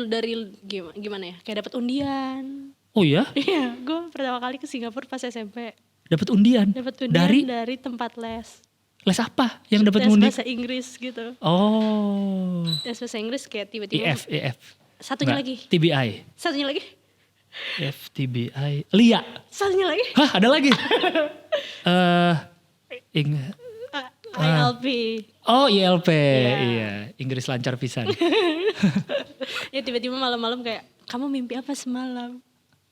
gimana ya, kayak dapat undian. Oh ya? Iya, gue pertama kali ke Singapura pas SMP. Dapat undian dari tempat les. Les apa yang dapat undian? Les bahasa Inggris gitu. Oh. Les bahasa Inggris kayak tiba-tiba. EF. Satunya lagi. TBI. Satunya lagi. FTBI. LIA. Satunya lagi. Hah, ada lagi. ILP. Oh, ILP. Iya, Inggris lancar pisan. Ya tiba-tiba malam-malam kayak, kamu mimpi apa semalam?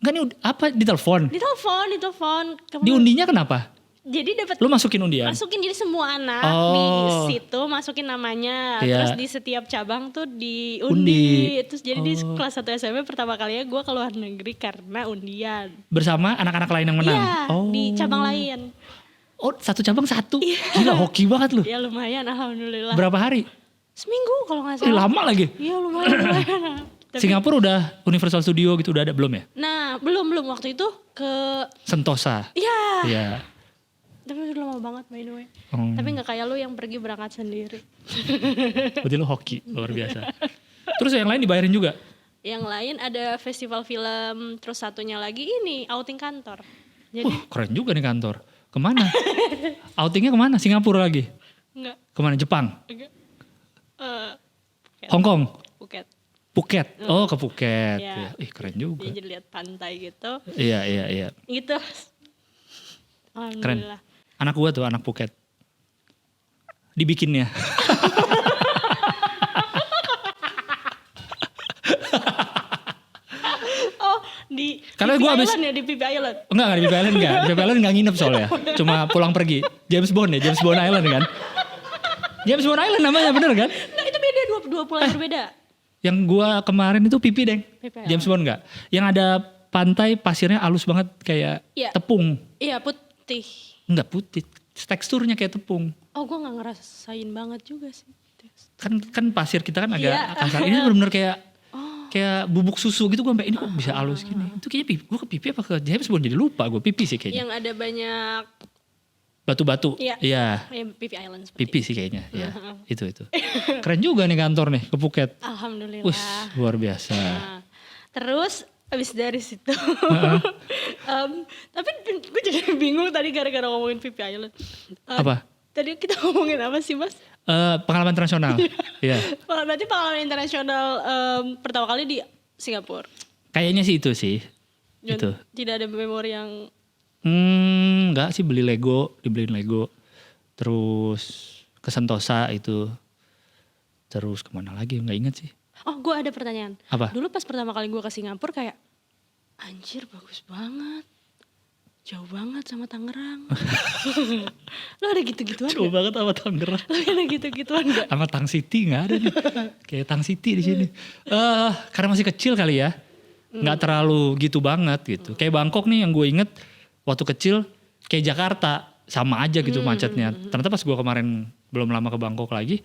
Enggak nih apa ditelepon? Ditelepon. Diundinya kenapa? Jadi dapat. Lu masukin undian? Masukin, jadi semua anak di situ masukin namanya. Terus di setiap cabang tuh diundi. Terus jadi di kelas 1 SMP pertama kalinya gue ke luar negeri karena undian. Bersama anak-anak lain yang menang? Iya, di cabang lain. Oh, satu cabang satu? Gila, hoki banget lu. Ya lumayan, alhamdulillah. Berapa hari? Seminggu kalau gak salah. Lama lagi? Iya lumayan. Tapi, Singapura udah Universal Studio gitu udah ada belum ya? Nah belum waktu itu ke Sentosa. Iya. Tapi udah lama banget by the way. Tapi gak kayak lu yang pergi berangkat sendiri. Berarti lu hoki luar biasa. Terus yang lain dibayarin juga? Yang lain ada festival film, terus satunya lagi ini outing kantor. Jadi keren juga nih kantor. Kemana? Outingnya kemana? Singapura lagi? Enggak. Kemana? Jepang? Enggak. Hong Kong? Phuket. Oh, ke Phuket. Ya. Ih, keren juga. Jadi lihat pantai gitu. Iya. Gitu. Keren. Anak gua tuh anak Phuket. Dibikinnya. Karena di gua abis Island ya, di Phi Island. Enggak di Phi Island enggak. Di Phi Island enggak nginep soalnya. Cuma pulang pergi. James Bond Island kan. James Bond Island namanya, bener kan? Nah itu beda, dua pulau berbeda. Yang gua kemarin itu Pipi Deng. James Bond enggak? Yang ada pantai pasirnya halus banget kayak tepung. Iya, putih. Enggak putih, teksturnya kayak tepung. Oh, gua enggak ngerasain banget juga sih. Kan pasir kita kan agak kasar. Ini benar-benar kayak bubuk susu gitu. Gue sampai ini kok bisa halus gini. Itu kayaknya gue ke Pipi apa ke James Bond, jadi lupa gue. Pipi sih kayaknya. Yang ada banyak batu-batu. Iya. Pipi Island. Pipi sih kayaknya. Ya, itu. Keren juga nih kantor nih ke Phuket. Alhamdulillah. Luar biasa. Terus abis dari situ, tapi gue jadi bingung tadi gara-gara ngomongin Pipi Island. Apa? Tadi kita ngomongin apa sih, Mas? Pengalaman internasional. Iya. Berarti pengalaman internasional pertama kali di Singapura. Kayaknya sih itu sih. Itu. Tidak ada memori yang enggak sih, dibeliin Lego. Terus ke Sentosa itu. Terus kemana lagi? Enggak inget sih. Oh, gue ada pertanyaan. Apa? Dulu pas pertama kali gue ke Singapura kayak, anjir bagus banget. Jauh banget sama Tangerang. Lo ada gitu-gituan gak? Jauh banget sama Tangerang. Lo ada gitu-gituan gak? Sama Tang City gak ada nih. Kayak Tang City di sini. Karena masih kecil kali ya. Gak terlalu gitu banget gitu. Kayak Bangkok nih yang gue inget waktu kecil. Kayak Jakarta. Sama aja gitu macetnya. Ternyata pas gue kemarin belum lama ke Bangkok lagi.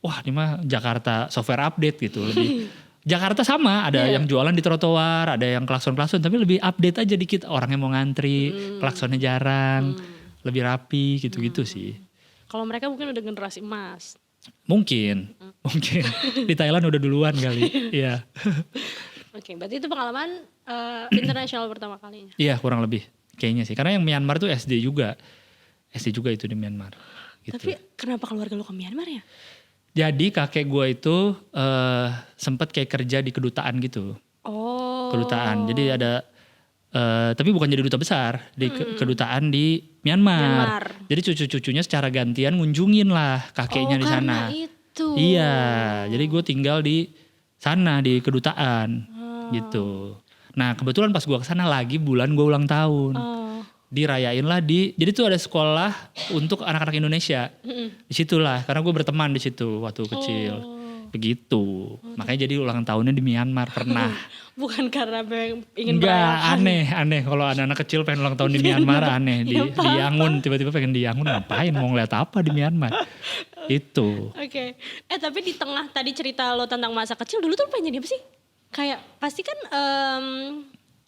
Wah ini mah Jakarta software update gitu. Lebih Jakarta sama, ada yang jualan di trotoar, ada yang klakson-klakson, tapi lebih update aja dikit. Orangnya mau ngantri, klaksonnya jarang, lebih rapi gitu-gitu sih. Kalau mereka mungkin udah generasi emas. Mungkin. Di Thailand udah duluan kali. Iya. Oke, berarti itu pengalaman internasional pertama kalinya. Iya, kurang lebih. Kayaknya sih. Karena yang Myanmar tuh SD juga itu di Myanmar. Gitu. Tapi kenapa keluarga lu ke Myanmar ya? Jadi kakek gue itu sempet kayak kerja di kedutaan gitu. Oh. Kedutaan. Jadi ada, tapi bukan jadi duta besar. Di kedutaan di Myanmar. Jadi cucu-cucunya secara gantian ngunjungin lah kakeknya di sana. Karena itu. Iya. Jadi gue tinggal di sana di kedutaan gitu. Nah kebetulan pas gue kesana lagi bulan gue ulang tahun. Dirayain lah jadi tuh ada sekolah untuk anak-anak Indonesia. Disitulah karena gue berteman di situ waktu kecil. Begitu. Makanya jadi ulang tahunnya di Myanmar pernah. Bukan karena ingin merayakan. Aneh kalau anak-anak kecil pengen ulang tahun di Myanmar aneh. Di Yangon tiba-tiba pengen di Yangon, ngapain mau ngeliat apa di Myanmar. Itu. Oke. Tapi di tengah tadi cerita lo tentang masa kecil, dulu tuh pengen jadi apa sih? Kayak pasti kan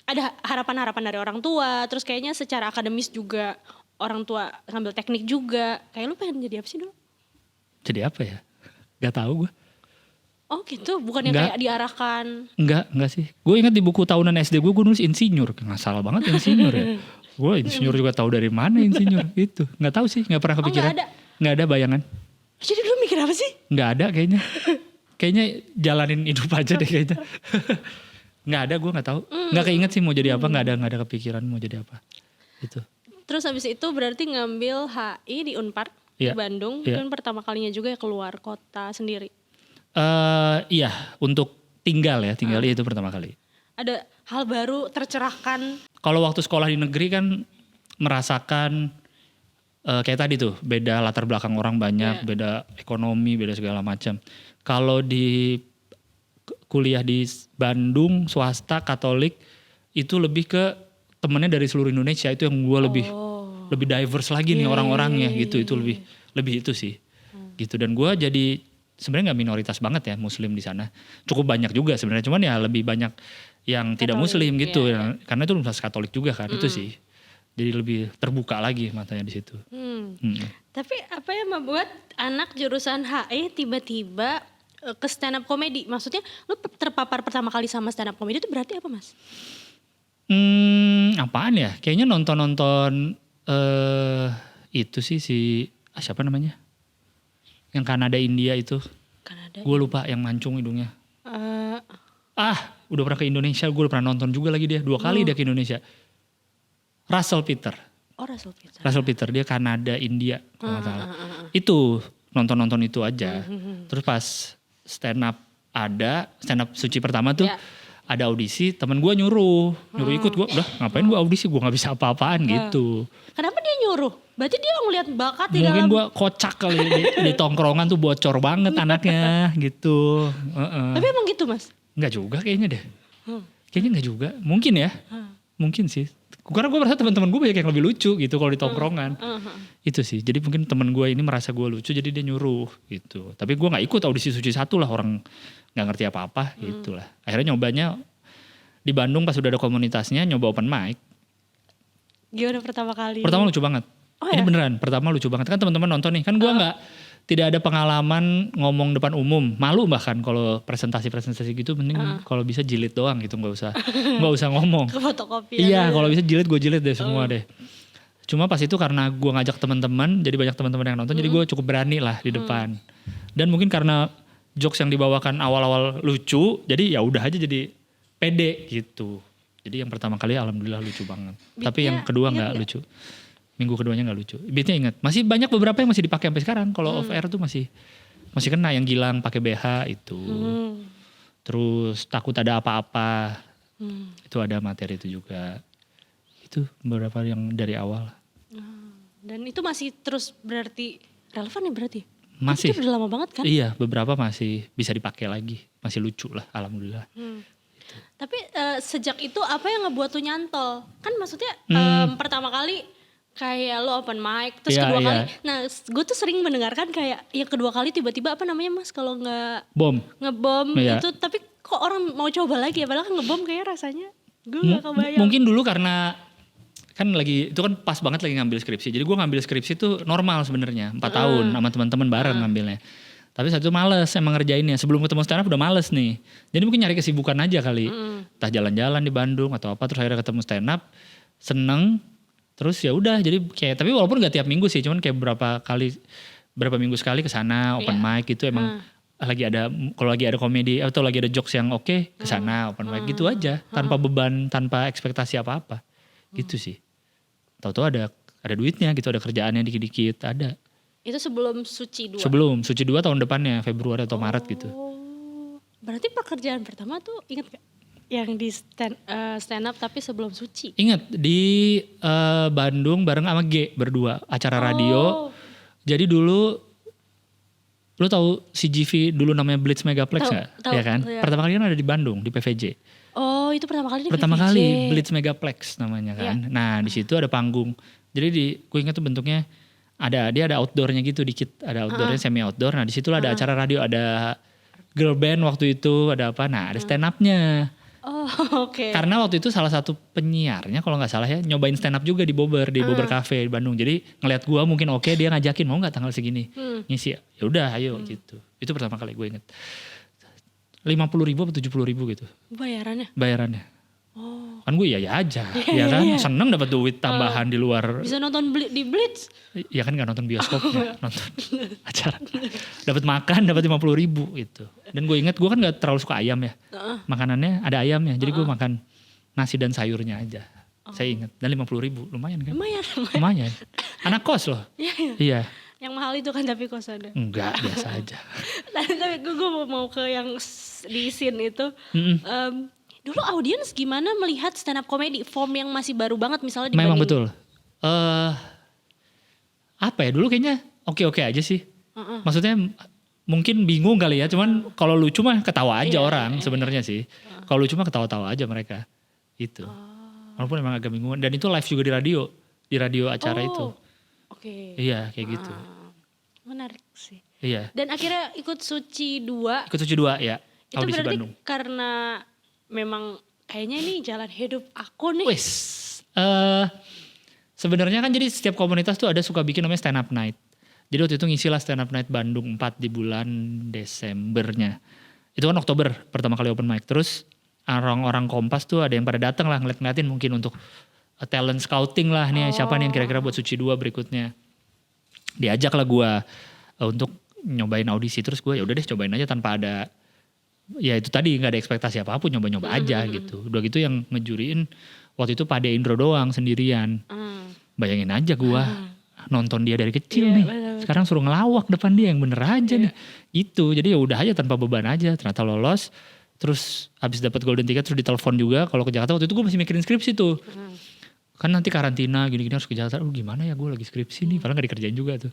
ada harapan-harapan dari orang tua, terus kayaknya secara akademis juga orang tua ngambil teknik juga. Kayak lu pengen jadi apa sih dulu? Jadi apa ya? Gak tahu gue. Oh gitu, bukan yang kayak diarahkan. Enggak sih. Gue ingat di buku tahunan SD gue nulis insinyur. Nggak salah banget insinyur ya. Gue insinyur juga tahu dari mana insinyur. Itu nggak tahu sih, nggak pernah kepikiran. Nggak ada bayangan. Jadi dulu mikir apa sih? Nggak ada kayaknya. Kayaknya jalanin hidup aja deh kayaknya. Nggak ada, gue nggak tahu. Nggak keinget sih mau jadi apa. Nggak ada kepikiran mau jadi apa. Itu. Terus habis itu berarti ngambil HI di Unpar di Bandung. Itu kan pertama kalinya juga ya keluar kota sendiri. Iya, untuk tinggal itu pertama kali. Ada hal baru tercerahkan. Kalau waktu sekolah di negeri kan merasakan kayak tadi tuh beda latar belakang orang banyak, beda ekonomi, beda segala macam. Kalau di kuliah di Bandung swasta Katolik itu lebih ke temennya dari seluruh Indonesia, itu yang gue lebih diverse lagi nih orang-orangnya gitu. Itu lebih itu sih. Gitu, dan gue jadi sebenarnya nggak minoritas banget ya Muslim di sana. Cukup banyak juga sebenarnya, cuman ya lebih banyak yang Katolik, tidak Muslim gitu. Karena itu Universitas Katolik juga kan, itu sih. Jadi lebih terbuka lagi matanya di situ. Tapi apa yang membuat anak jurusan HI tiba-tiba ke stand up comedy? Maksudnya lu terpapar pertama kali sama stand up comedy itu berarti apa, Mas? Apaan ya? Kayaknya nonton itu sih siapa namanya? Yang Kanada India itu. Gue lupa yang mancung hidungnya. Udah pernah ke Indonesia, gue udah pernah nonton juga lagi dia. 2 kali dia ke Indonesia. Russell Peter. Russell Peter, dia Kanada India kalau nggak salah. Itu nonton itu aja. Terus pas stand up suci pertama tuh ada audisi, temen gue nyuruh ikut. Gue udah ngapain gue audisi, gue nggak bisa apa-apaan gitu. Kenapa dia nyuruh? Berarti dia ngeliat bakat di dalam. Mungkin gue kocak kali di tongkrongan tuh bocor banget anaknya gitu. Tapi emang gitu, Mas? Nggak juga kayaknya deh. Kayaknya nggak juga. Mungkin ya. Mungkin sih. Karena gue merasa teman-teman gue banyak yang lebih lucu gitu kalau di tongkrongan. Itu sih. Jadi mungkin teman gue ini merasa gue lucu jadi dia nyuruh gitu. Tapi gue gak ikut audisi suci 1 lah, orang gak ngerti apa-apa gitu lah. Akhirnya nyobanya di Bandung pas udah ada komunitasnya, nyoba open mic. Gimana pertama kali? Pertama lucu banget. Ini beneran, pertama lucu banget. Kan teman-teman nonton nih. Kan gue tidak ada pengalaman ngomong depan umum, malu bahkan kalau presentasi gitu, mending kalau bisa jilid doang gitu, nggak usah ngomong. Ke fotokopi. Iya, kalau bisa jilid gue jilid deh semua deh. Cuma pas itu karena gue ngajak teman-teman, jadi banyak teman-teman yang nonton, jadi gue cukup berani lah di depan. Dan mungkin karena jokes yang dibawakan awal-awal lucu, jadi ya udah aja jadi pede gitu. Jadi yang pertama kali alhamdulillah lucu banget. Tapi yang kedua nggak lucu. Minggu keduanya nggak lucu. Beatnya ingat. Masih banyak beberapa yang masih dipakai sampai sekarang. Kalau off air tuh masih kena. Yang Gilang pakai BH itu. Terus takut ada apa-apa. Itu ada materi itu juga. Itu beberapa yang dari awal. Dan itu masih terus berarti relevan ya berarti? Masih. Itu udah lama banget kan? Iya, beberapa masih bisa dipakai lagi. Masih lucu lah, alhamdulillah. Tapi sejak itu apa yang ngebuat lu nyantol? Kan maksudnya pertama kali kayak lo open mic, terus kedua kali. Nah, gue tuh sering mendengarkan kayak ya kedua kali tiba-tiba apa namanya, Mas, kalau ngebom itu, tapi kok orang mau coba lagi ya, padahal kan ngebom kayak rasanya gue gak kebayang. Mungkin dulu karena kan lagi itu kan pas banget lagi ngambil skripsi. Jadi gue ngambil skripsi tuh normal sebenarnya 4 tahun sama teman-teman bareng ngambilnya. Tapi saat itu males emang ngerjainnya. Sebelum ketemu stand up udah males nih. Jadi mungkin nyari kesibukan aja kali. Entah jalan-jalan di Bandung atau apa, terus akhirnya ketemu stand up, seneng. Terus ya udah, jadi kayak, tapi walaupun gak tiap minggu sih, cuman kayak berapa minggu sekali ke sana open mic gitu. Emang kalau lagi ada komedi atau lagi ada jokes yang oke, ke sana open mic gitu aja, tanpa beban, tanpa ekspektasi apa-apa. Gitu sih. Tahu-tahu ada duitnya gitu, ada kerjaannya dikit-dikit, ada. Itu sebelum Suci 2? Sebelum Suci 2 tahun depannya, Februari atau Maret gitu. Berarti pekerjaan pertama tuh inget gak? Yang di stand up tapi sebelum Suci? Ingat, di Bandung bareng sama G berdua, acara radio. Jadi dulu, lu tahu CGV dulu namanya Blitz Megaplex gak? Ya kan? Ya. Pertama kali kan ada di Bandung, di PVJ. Oh, itu pertama kali di Pertama PVJ. Kali Blitz Megaplex namanya kan. Ya. Nah, di situ ada panggung. Jadi gue ingat tuh bentuknya dia ada outdoornya gitu dikit, ada outdoornya semi outdoor. Nah, di situ ada acara radio, ada girl band waktu itu, ada apa? Nah, ada stand up-nya. Oh, oke. Karena waktu itu salah satu penyiarnya kalau nggak salah ya nyobain stand up juga di Bobber Cafe di Bandung. Jadi ngeliat gue mungkin oke, dia ngajakin mau nggak tanggal segini ngisi. Ya udah ayo gitu. Itu pertama kali gue inget. 50.000 atau 70.000 gitu. Bayarannya. Oh. Kan gue ya aja, ya kan seneng dapat duit tambahan di luar. Bisa nonton di Blitz? Ya kan nggak nonton bioskopnya, nonton acara. Dapat makan, dapat 50.000 gitu. Dan gue inget gue kan nggak terlalu suka ayam ya, makanannya ada ayamnya, jadi gue makan nasi dan sayurnya aja. Saya inget, dan 50.000 lumayan kan? Lumayan. Anak kos loh. Iya. Yang mahal itu kan tapi kosannya. Enggak, biasa aja. Tapi gue mau ke yang di scene itu. Dulu audiens gimana melihat stand up comedy? Form yang masih baru banget misalnya di Memang betul. apa ya, dulu kayaknya oke-oke aja sih. Maksudnya mungkin bingung kali ya, cuman kalau lucu mah ketawa aja orang sebenarnya sih. Kalau lucu mah ketawa-tawa aja mereka. Gitu. Walaupun emang agak bingung. Dan itu live juga di radio acara itu. Oke. Iya, kayak gitu. Menarik sih. Iya. Dan akhirnya ikut Suci 2. Ikut Suci 2 ya. Itu Audisi berarti Bandung. karena memang kayaknya ini jalan hidup aku nih. Wes. Sebenarnya kan jadi setiap komunitas tuh ada suka bikin namanya stand up night. Jadi waktu itu ngisi lah stand up night Bandung 4 di bulan Desembernya. Itu kan Oktober pertama kali open mic. Terus orang-orang Kompas tuh ada yang pada datang lah ngeliat-ngeliatin mungkin untuk talent scouting lah nih. Siapa nih yang kira-kira buat Suci 2 berikutnya. Diajak lah gue untuk nyobain audisi. Terus gue ya udah deh cobain aja tanpa ada, ya itu tadi gak ada ekspektasi apapun, nyoba-nyoba aja gitu. Udah gitu yang ngejuriin waktu itu Pak De Indro doang sendirian. Bayangin aja gue nonton dia dari kecil nih. Bener. Sekarang suruh ngelawak depan dia yang bener aja nih. Itu jadi ya udah aja tanpa beban aja. Ternyata lolos. Terus abis dapat golden ticket terus ditelepon juga kalau ke Jakarta. Waktu itu gue masih mikirin skripsi tuh. Kan nanti karantina gini-gini harus ke Jakarta. Gimana ya gue lagi skripsi nih. Padahal gak dikerjain juga tuh.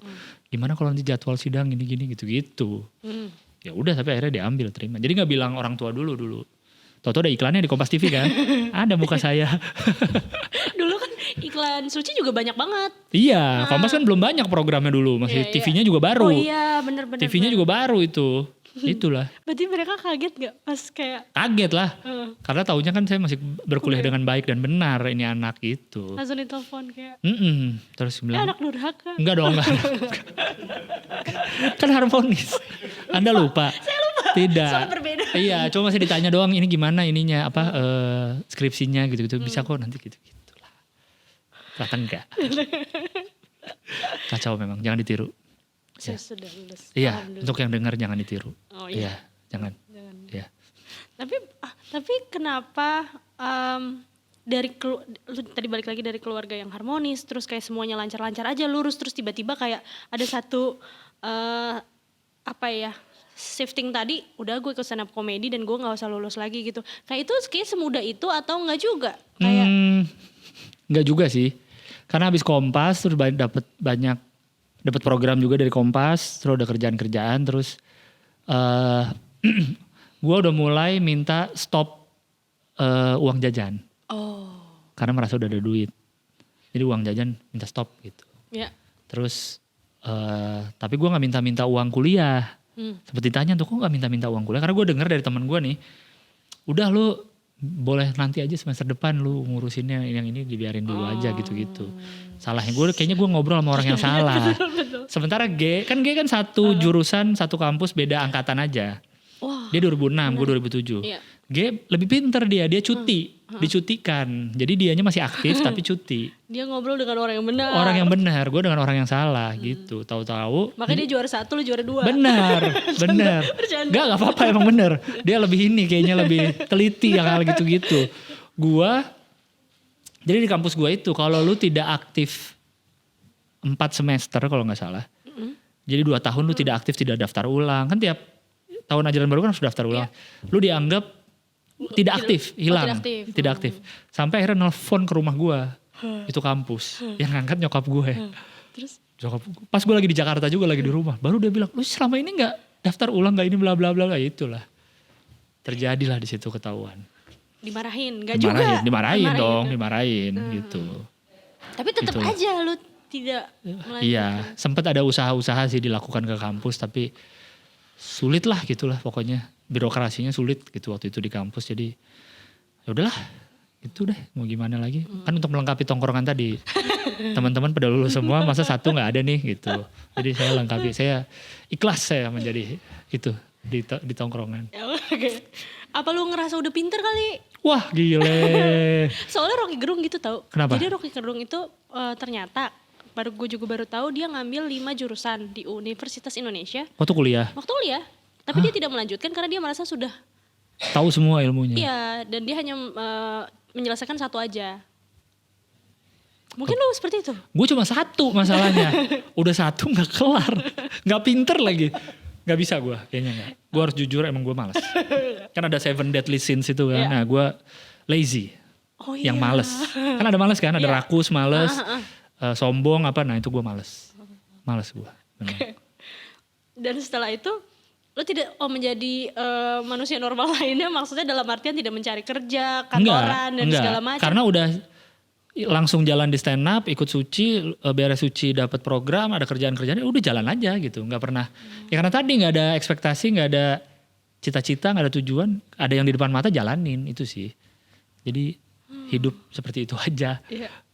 Gimana kalau nanti jadwal sidang gini-gini gitu-gitu. Ya udah tapi akhirnya diambil terima. Jadi gak bilang orang tua dulu. Tahu-tahu ada iklannya di Kompas TV kan. Ada muka saya. Dulu kan iklan Suci juga banyak banget. Iya, Kompas kan belum banyak programnya dulu. Masih TV-nya juga baru. Oh iya bener-bener. TV-nya juga baru itu. Itulah. Berarti mereka kaget gak pas kayak? Kaget lah. Karena taunya kan saya masih berkuliah dengan baik dan benar ini anak itu. Langsung ditelepon kayak. Terus bilang. Anak durhaka. Enggak dong. Kan harmonis. Anda lupa. Saya lupa. Tidak. Soal berbeda. Iya, cuma masih ditanya doang ini gimana ininya apa skripsinya gitu-gitu. Bisa kok nanti gitu-gitu lah. Ternyata enggak. Kacau memang, jangan ditiru. Saya sudah lulus. Iya, untuk yang dengar jangan ditiru. Oh iya. Iya, jangan. Iya. Tapi kenapa lu tadi balik lagi dari keluarga yang harmonis, terus kayak semuanya lancar-lancar aja, lurus, terus tiba-tiba kayak ada satu shifting tadi, udah gue ikut stand up comedy dan gue nggak usah lulus lagi gitu. Kayak itu kayak semudah itu atau nggak juga? Kayak nggak juga sih, karena habis Kompas terus dapat program juga dari Kompas, terus udah kerjaan, terus gue udah mulai minta stop uang jajan. Karena merasa udah ada duit, jadi uang jajan minta stop gitu. Yeah. Terus tapi gue nggak minta uang kuliah. Seperti tanya tuh kok gak minta uang kuliah. Karena gue denger dari teman gue nih, udah lu boleh nanti aja semester depan lu ngurusinnya yang ini dibiarin dulu aja gitu-gitu. Salahnya kayaknya gue ngobrol sama orang yang salah. betul. Sementara G kan satu jurusan satu kampus beda angkatan aja. Wah, dia 2006, gue 2007. Iya. G lebih pinter dia dicutikan. Jadi dianya masih aktif tapi cuti. Dia ngobrol dengan orang yang benar. Orang yang benar, gue dengan orang yang salah gitu. Tahu-tahu. Makanya dia juara 1, lu juara 2. Benar. Gak apa-apa emang benar. Dia lebih lebih teliti hal gitu-gitu. Jadi di kampus gue itu kalau lu tidak aktif 4 semester kalau gak salah. Jadi 2 tahun lu tidak aktif, tidak daftar ulang. Kan tiap tahun ajaran baru kan harus daftar ulang. Lu dianggap tidak aktif, hilang. Tidak aktif. Sampai akhirnya nelfon ke rumah gue. Itu kampus. Yang ngangkat nyokap gue. Terus? Pas gue lagi di Jakarta juga, lagi di rumah. Baru dia bilang, lu selama ini gak daftar ulang, gak ini bla bla bla. Itulah. Terjadilah di situ ketahuan. Dimarahin? Gak juga? Dimarahin gitu. Tapi tetap aja lu tidak melanjutkan. Iya, sempat ada usaha-usaha sih dilakukan ke kampus. Tapi sulit lah gitulah pokoknya. Birokrasinya sulit gitu waktu itu di kampus. Jadi ya udahlah, itu deh mau gimana lagi. Kan untuk melengkapi tongkrongan tadi. Teman-teman pada lulus semua, masa satu gak ada nih gitu. Jadi saya lengkapi, saya ikhlas saya menjadi itu di tongkrongan. Oke. Apa lu ngerasa udah pinter kali? Wah gile. Soalnya Rocky Gerung gitu tau. Kenapa? Jadi Rocky Gerung itu ternyata gue juga baru tahu dia ngambil 5 jurusan di Universitas Indonesia. Waktu kuliah? Waktu kuliah. Tapi dia tidak melanjutkan karena dia merasa sudah tahu semua ilmunya. Iya, dan dia hanya menyelesaikan satu aja. Mungkin lu seperti itu? Gue cuma 1 masalahnya. Udah 1 gak kelar. Gak pinter lagi. Gak bisa gue, kayaknya gak. Gue harus jujur emang gue malas. Kan ada 7 deadly sins itu kan. Nah gue lazy. Oh, iya. Yang males. Kan ada males kan, ada rakus, males. Sombong apa, nah itu gue males. Males gue. Dan setelah itu lo tidak menjadi manusia normal lainnya, maksudnya dalam artian tidak mencari kerja, kantoran dan segala macam. Karena udah langsung jalan di stand up, ikut suci, beres suci dapat program, ada kerjaan-kerjaan, udah jalan aja gitu. Nggak pernah. Ya karena tadi nggak ada ekspektasi, nggak ada cita-cita, nggak ada tujuan, ada yang di depan mata jalanin itu sih. Jadi hidup seperti itu aja.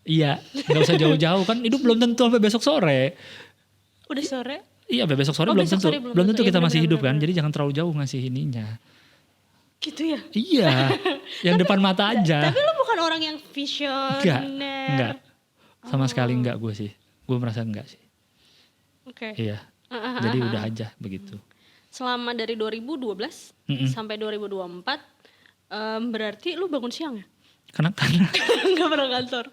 Iya, nggak usah jauh-jauh kan. Hidup belum tentu sampai besok sore. Udah sore? Iya, sampai besok sore belum tentu kita masih hidup kan. Jadi jangan terlalu jauh ngasih ininya. Gitu ya? Iya, yang depan mata aja. Tapi lo bukan orang yang visioner. Enggak. Sama sekali enggak gue sih. Gue merasa enggak sih. Oke. Iya. Jadi udah aja begitu. Selama dari 2012 sampai 2024 berarti lu bangun siang ya? Karena Gak pernah kantor.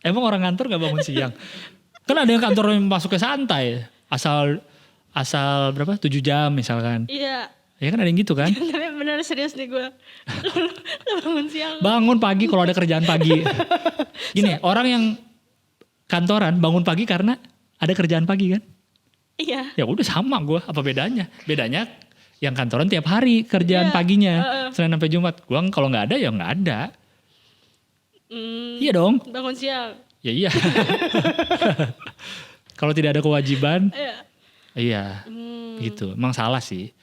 Emang orang kantor gak bangun siang? Kan ada yang kantor yang masuknya santai. Asal berapa? 7 jam misalkan. Iya. Ya kan ada yang gitu kan? Tapi bener serius nih gue. Lu bangun siang. Bangun pagi kalau ada kerjaan pagi. Gini, orang yang kantoran bangun pagi karena ada kerjaan pagi kan? Iya. Ya udah sama gue. Apa bedanya? Bedanya yang kantoran tiap hari kerjaan paginya. Senin sampai Jumat. Gue kalau gak ada ya gak ada. Iya dong. Bangun siang. Ya iya. Kalau tidak ada kewajiban. Iya. Gitu. Emang salah sih.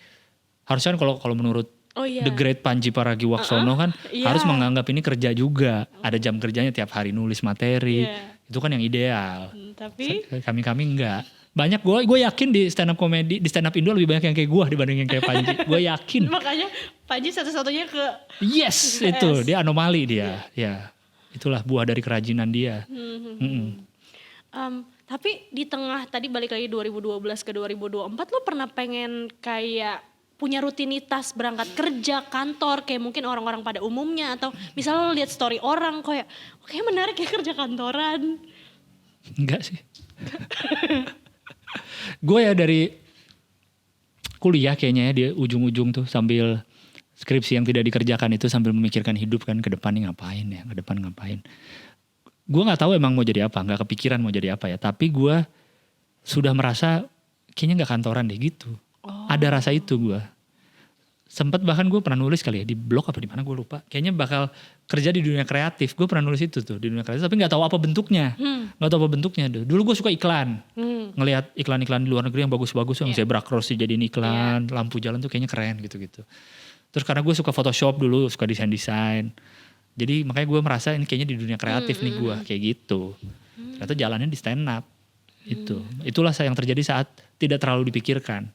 Harusnya kan kalau menurut The Great Panji Pragiwaksono kan harus menganggap ini kerja juga. Ada jam kerjanya tiap hari nulis materi. Itu kan yang ideal. Tapi kami enggak. Banyak gue yakin di stand up komedi, di stand up Indo lebih banyak yang kayak gue dibanding yang kayak Panji. Gue yakin. Makanya Panji satu-satunya ke Yes, itu dia anomali dia. Ya. Itulah buah dari kerajinan dia. Tapi di tengah tadi balik lagi 2012 ke 2024 lo pernah pengen kayak punya rutinitas berangkat kerja kantor kayak mungkin orang-orang pada umumnya, atau misalnya lo lihat story orang kayak oke menarik ya kerja kantoran? Enggak sih. Gue ya dari kuliah kayaknya ya di ujung-ujung tuh sambil skripsi yang tidak dikerjakan itu sambil memikirkan hidup kan ke depan nih ngapain ya, ke depan ngapain. Gue gak tahu emang mau jadi apa, gak kepikiran mau jadi apa ya. Tapi gue sudah merasa kayaknya gak kantoran deh gitu. Ada rasa itu gue. Sempet bahkan gue pernah nulis kali ya di blog apa di mana gue lupa. Kayaknya bakal kerja di dunia kreatif. Gue pernah nulis itu tuh di dunia kreatif tapi gak tahu apa bentuknya. Gak tahu apa bentuknya. Dulu gue suka iklan. Ngelihat iklan-iklan di luar negeri yang bagus-bagus. Yang zebra cross dijadiin iklan. Lampu jalan tuh kayaknya keren gitu-gitu. Terus karena gue suka Photoshop dulu, suka desain-desain. Jadi makanya gue merasa ini kayaknya di dunia kreatif nih gue, kayak gitu. Ternyata jalannya di stand up. Itulah yang terjadi saat tidak terlalu dipikirkan.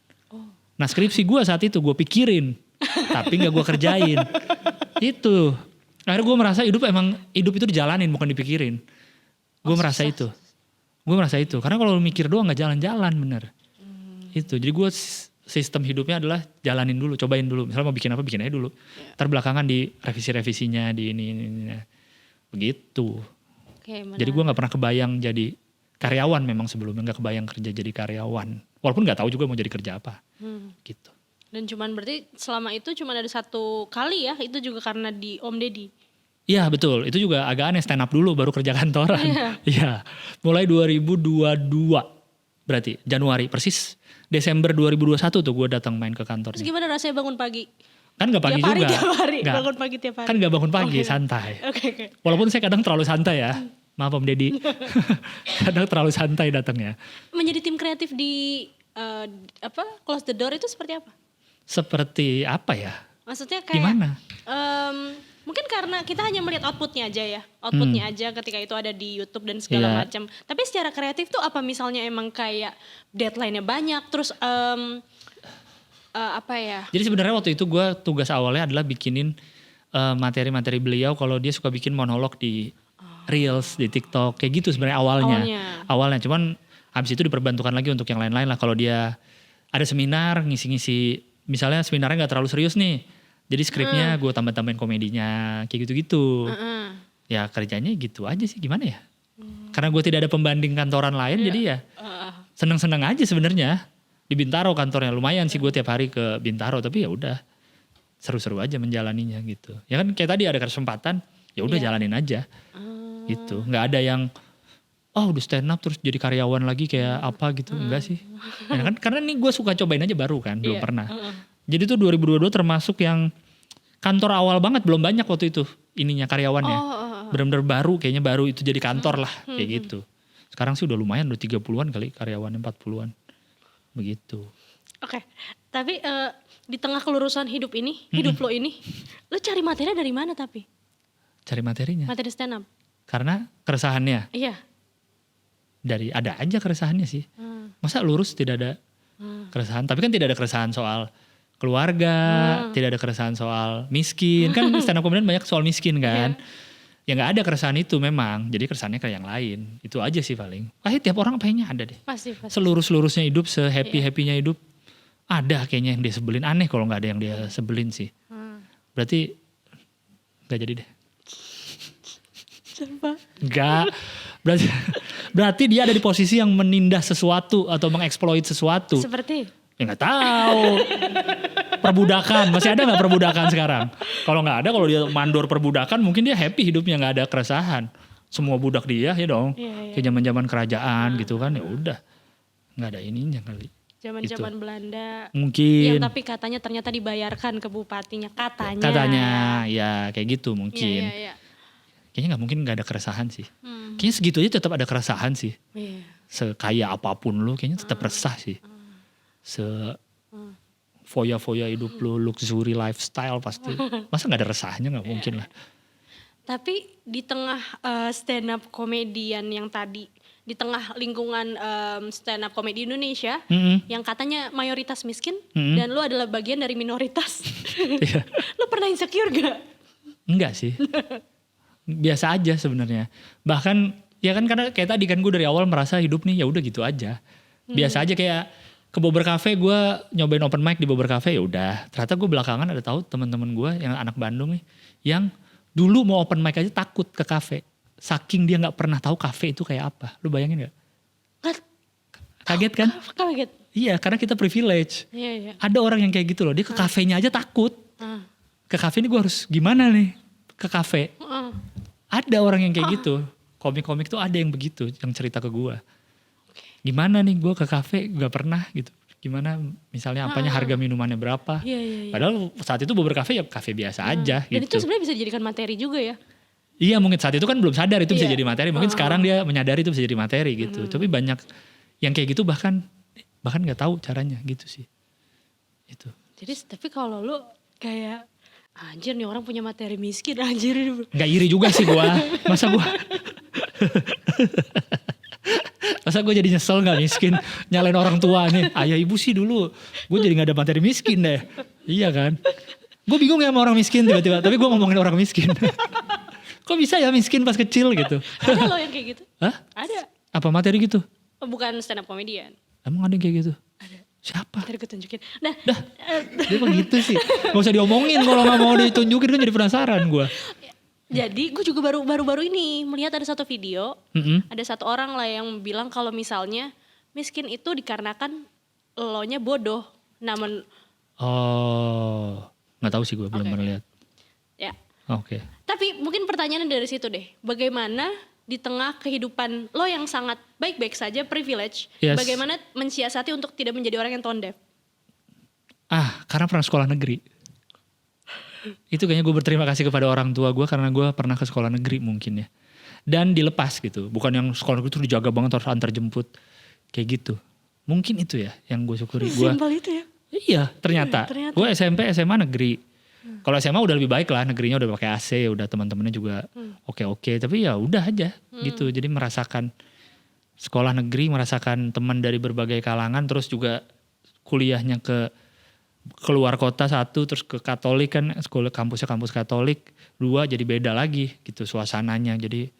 Nah skripsi gue saat itu gue pikirin, tapi gak gue kerjain. Itu. Akhirnya gue merasa hidup itu dijalanin bukan dipikirin. Gue merasa itu. Karena kalau lu mikir doang gak jalan-jalan bener. Itu. Jadi gue sistem hidupnya adalah jalanin dulu, cobain dulu. Misalnya mau bikin apa, bikin aja dulu. Ntar belakangan di revisi-revisinya, di ini. Begitu. Jadi gue gak pernah kebayang jadi karyawan memang sebelumnya. Gak kebayang kerja jadi karyawan. Walaupun gak tahu juga mau jadi kerja apa. Gitu. Dan cuman berarti selama itu cuman ada satu kali ya, itu juga karena di Om Deddy. Iya betul, itu juga agak aneh, stand up dulu baru kerja kantoran. Iya, mulai 2022 berarti Januari persis. Desember 2021 tuh gue datang main ke kantor. Terus gimana rasanya bangun pagi? Kan gak pagi juga. Tiap hari, bangun pagi tiap hari. Kan gak bangun pagi, santai. Oke. Walaupun saya kadang terlalu santai ya. Maaf Om Deddy. Kadang terlalu santai datangnya. Menjadi tim kreatif di Close the Door itu seperti apa? Seperti apa ya? Maksudnya kayak gimana? Mungkin karena kita hanya melihat outputnya aja ya. Outputnya aja ketika itu ada di YouTube dan segala macam. Tapi secara kreatif tuh apa misalnya emang kayak deadline-nya banyak. Terus apa ya? Jadi sebenarnya waktu itu gue tugas awalnya adalah bikinin materi-materi beliau kalau dia suka bikin monolog di Reels, di TikTok. Kayak gitu sebenarnya awalnya. Cuman habis itu diperbantukan lagi untuk yang lain-lain lah. Kalau dia ada seminar ngisi-ngisi. Misalnya seminarnya gak terlalu serius nih. Jadi skripnya gue tambah-tambahin komedinya, kayak gitu-gitu. Ya kerjanya gitu aja sih, gimana ya? Karena gue tidak ada pembanding kantoran lain, jadi ya seneng-seneng aja sebenarnya. Di Bintaro kantornya lumayan sih, gue tiap hari ke Bintaro, tapi ya udah seru-seru aja menjalaninya gitu. Ya kan kayak tadi ada kesempatan, ya udah jalanin aja. Gitu, nggak ada yang oh udah stand up terus jadi karyawan lagi kayak apa gitu. Enggak sih. Ya kan karena nih gue suka cobain aja baru kan, belum pernah. Jadi tuh 2022 termasuk yang kantor awal banget, belum banyak waktu itu ininya karyawannya. Bener-bener baru, kayaknya baru itu jadi kantor lah kayak gitu. Sekarang sih udah lumayan, udah 30-an kali karyawannya, 40-an. Begitu. Oke, tapi di tengah kelurusan hidup ini, hidup lo ini, lo cari materi dari mana tapi? Cari materinya? Materi stand up? Karena keresahannya? Iya. Dari ada aja keresahannya sih. Masa lurus tidak ada keresahan? Tapi kan tidak ada keresahan soal keluarga, tidak ada keresahan soal miskin. Kan stand up comedian banyak soal miskin kan. Ya gak ada keresahan itu memang. Jadi keresahannya kayak yang lain. Itu aja sih paling. Tiap orang kayaknya ada deh. Pasti. Selurus-lurusnya hidup, se-happy-happynya hidup. Ada kayaknya yang dia sebelin. Aneh kalau gak ada yang dia sebelin sih. Berarti gak jadi deh. Enggak. Berarti dia ada di posisi yang menindas sesuatu atau mengeksploit sesuatu. Seperti? Ya gak tahu. Perbudakan, masih ada gak perbudakan sekarang? Kalau gak ada, kalau dia mandor perbudakan mungkin dia happy hidupnya, gak ada keresahan. Semua budak dia ya dong. Kayak zaman-zaman kerajaan gitu kan, ya udah. Gak ada ininya kali. Zaman-zaman gitu. Belanda. Mungkin. Yang tapi katanya ternyata dibayarkan ke bupatinya, katanya. Katanya, ya kayak gitu mungkin. Iya. Kayaknya gak mungkin gak ada keresahan sih. Kayaknya segitu aja tetap ada keresahan sih. Sekaya apapun lu kayaknya tetap resah sih. Foya-foya hidup lu, luxury lifestyle pasti. Masa gak ada resahnya, gak mungkin lah. Tapi di tengah stand up komedian yang tadi, di tengah lingkungan stand up komedi Indonesia, yang katanya mayoritas miskin, dan lu adalah bagian dari minoritas. Lu pernah insecure gak? Enggak sih. Biasa aja sebenarnya. Bahkan ya kan karena kayak tadi kan gue dari awal merasa hidup nih ya udah gitu aja. Biasa aja kayak ke Bobber Cafe gue nyobain open mic di Bobber Cafe ya udah. Ternyata gue belakangan ada tahu teman-teman gue yang anak Bandung nih yang dulu mau open mic aja takut ke kafe. Saking dia nggak pernah tahu kafe itu kayak apa. Lu bayangin nggak? Kaget kan? Kaget. Iya karena kita privilege. Iya. Ada orang yang kayak gitu loh. Dia ke kafenya aja takut. Ke kafe ini gue harus gimana nih? Ke kafe. Ada orang yang kayak gitu. Komik-komik tuh ada yang begitu yang cerita ke gue. Gimana nih gue ke kafe gak pernah gitu. Gimana misalnya apanya harga minumannya berapa. Iya. Padahal saat itu Bobber Cafe ya kafe biasa aja. Dan gitu. itu sebenarnya bisa dijadikan materi juga ya. Iya mungkin saat itu kan belum sadar itu bisa jadi materi. Mungkin sekarang dia menyadari itu bisa jadi materi gitu. Tapi banyak yang kayak gitu bahkan gak tahu caranya gitu sih. Itu. Jadi tapi kalau lu kayak anjir nih orang punya materi miskin anjir. Gak iri juga sih gue. Masa gue jadi nyesel gak miskin nyalain orang tua nih. Ayah ibu sih dulu gue jadi gak ada materi miskin deh. Iya kan. Gue bingung ya sama orang miskin tiba-tiba. Tapi gue ngomongin orang miskin. Kok bisa ya miskin pas kecil gitu. Ada loh yang kayak gitu. Hah? Ada. Apa materi gitu? Bukan stand up comedian. Emang ada yang kayak gitu? Ada. Siapa? Ntar gue tunjukin. Dia mah gitu sih. Gak usah diomongin kalau gak mau ditunjukin kan jadi penasaran gue. Jadi gue juga baru-baru ini melihat ada satu video. Ada satu orang lah yang bilang kalau misalnya miskin itu dikarenakan elonya bodoh. Namun. Oh. Gak tahu sih gue belum pernah lihat. Ya. Oke. Tapi mungkin pertanyaannya dari situ deh. Bagaimana di tengah kehidupan lo yang sangat baik-baik saja, privilege. Yes. Bagaimana mensiasati untuk tidak menjadi orang yang tone deaf? Karena pernah sekolah negeri. Itu kayaknya gue berterima kasih kepada orang tua gue karena gue pernah ke sekolah negeri mungkin ya. Dan dilepas gitu. Bukan yang sekolah negeri itu dijaga banget harus antar jemput. Kayak gitu. Mungkin itu ya yang gue syukuri. Simpel itu ya? Iya ternyata. Gue SMP, SMA negeri. Kalau SMA udah lebih baik lah. Negerinya udah pakai AC. Udah teman-temannya juga oke. Tapi ya udah aja gitu. Jadi merasakan sekolah negeri. Merasakan teman dari berbagai kalangan. Terus juga kuliahnya keluar kota satu, terus ke Katolik kan, sekolah kampusnya kampus Katolik, 2 jadi beda lagi gitu suasananya. Jadi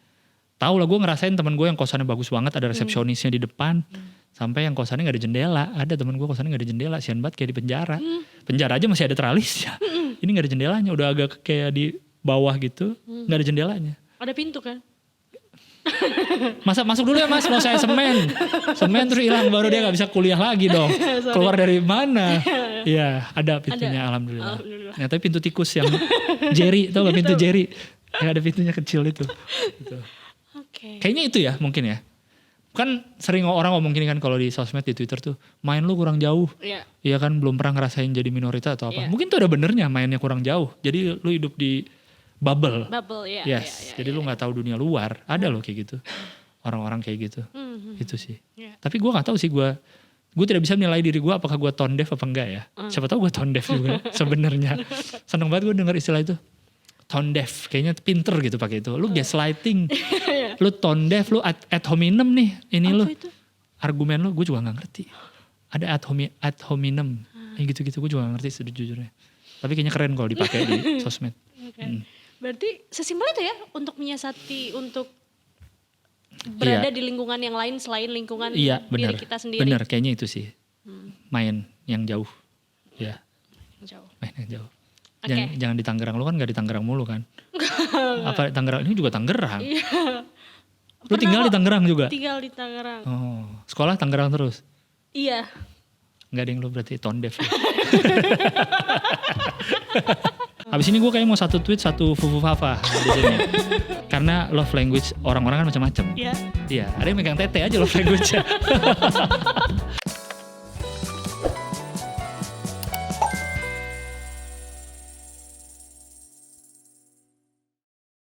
tahu lah gue ngerasain temen gue yang kosannya bagus banget, ada resepsionisnya di depan, sampai yang kosannya nggak ada jendela. Ada temen gue kosannya nggak ada jendela, sian banget kayak di penjara. Penjara aja masih ada tralisnya, ini nggak ada jendelanya, udah agak kayak di bawah gitu, nggak ada jendelanya. Ada pintu kan? Masa masuk dulu ya mas, mau saya semen terus hilang baru dia nggak bisa kuliah lagi dong. Keluar dari mana? Iya ada pintunya alhamdulillah. Nah, tapi pintu tikus yang Jerry, tau gak pintu Jerry? Yang ada pintunya kecil itu. Gitu. Okay. Kayaknya itu ya mungkin ya. Kan sering orang ngomong gini kan kalau di sosmed, di Twitter tuh, main lu kurang jauh. Iya kan, belum pernah ngerasain jadi minoritas atau apa. Mungkin tuh ada benernya mainnya kurang jauh. Jadi lu hidup di bubble. Yes. Jadi lu gak tahu dunia luar. Ada loh kayak gitu. Orang-orang kayak gitu. Itu sih. Tapi gue gak tahu sih, gue tidak bisa menilai diri gue apakah gue tone deaf apa enggak ya. Siapa tahu gue tone deaf juga sebenarnya. Seneng banget gue denger istilah itu. Tone deaf, kayaknya pinter gitu pakai itu. Lu gaslighting. Lu tone deaf, lu ad hominem nih. Ini apa lu. Itu? Argumen lu gue juga gak ngerti. Ada ad hominem. Gitu-gitu gue juga gak ngerti sejujurnya. Tapi kayaknya keren kalau dipakai di sosmed. Berarti sesimpel itu ya untuk menyiasati, untuk berada di lingkungan yang lain selain lingkungan diri kita sendiri. Bener, kayaknya itu sih. Main yang jauh. Ya. Main yang jauh. Jangan di Tangerang, lu kan gak di Tangerang mulu kan. Apa Tangerang, ini juga Tangerang. Lu tinggal di Tangerang juga? Tinggal di Tangerang. Oh, sekolah Tangerang terus? Iya. Gak ada yang lu berarti tone deaf. Abis ini gue kayak mau satu tweet, satu fufu-fafa di sini. Karena love language orang-orang kan macam-macam. Iya, ada yang megang tete aja love language-nya.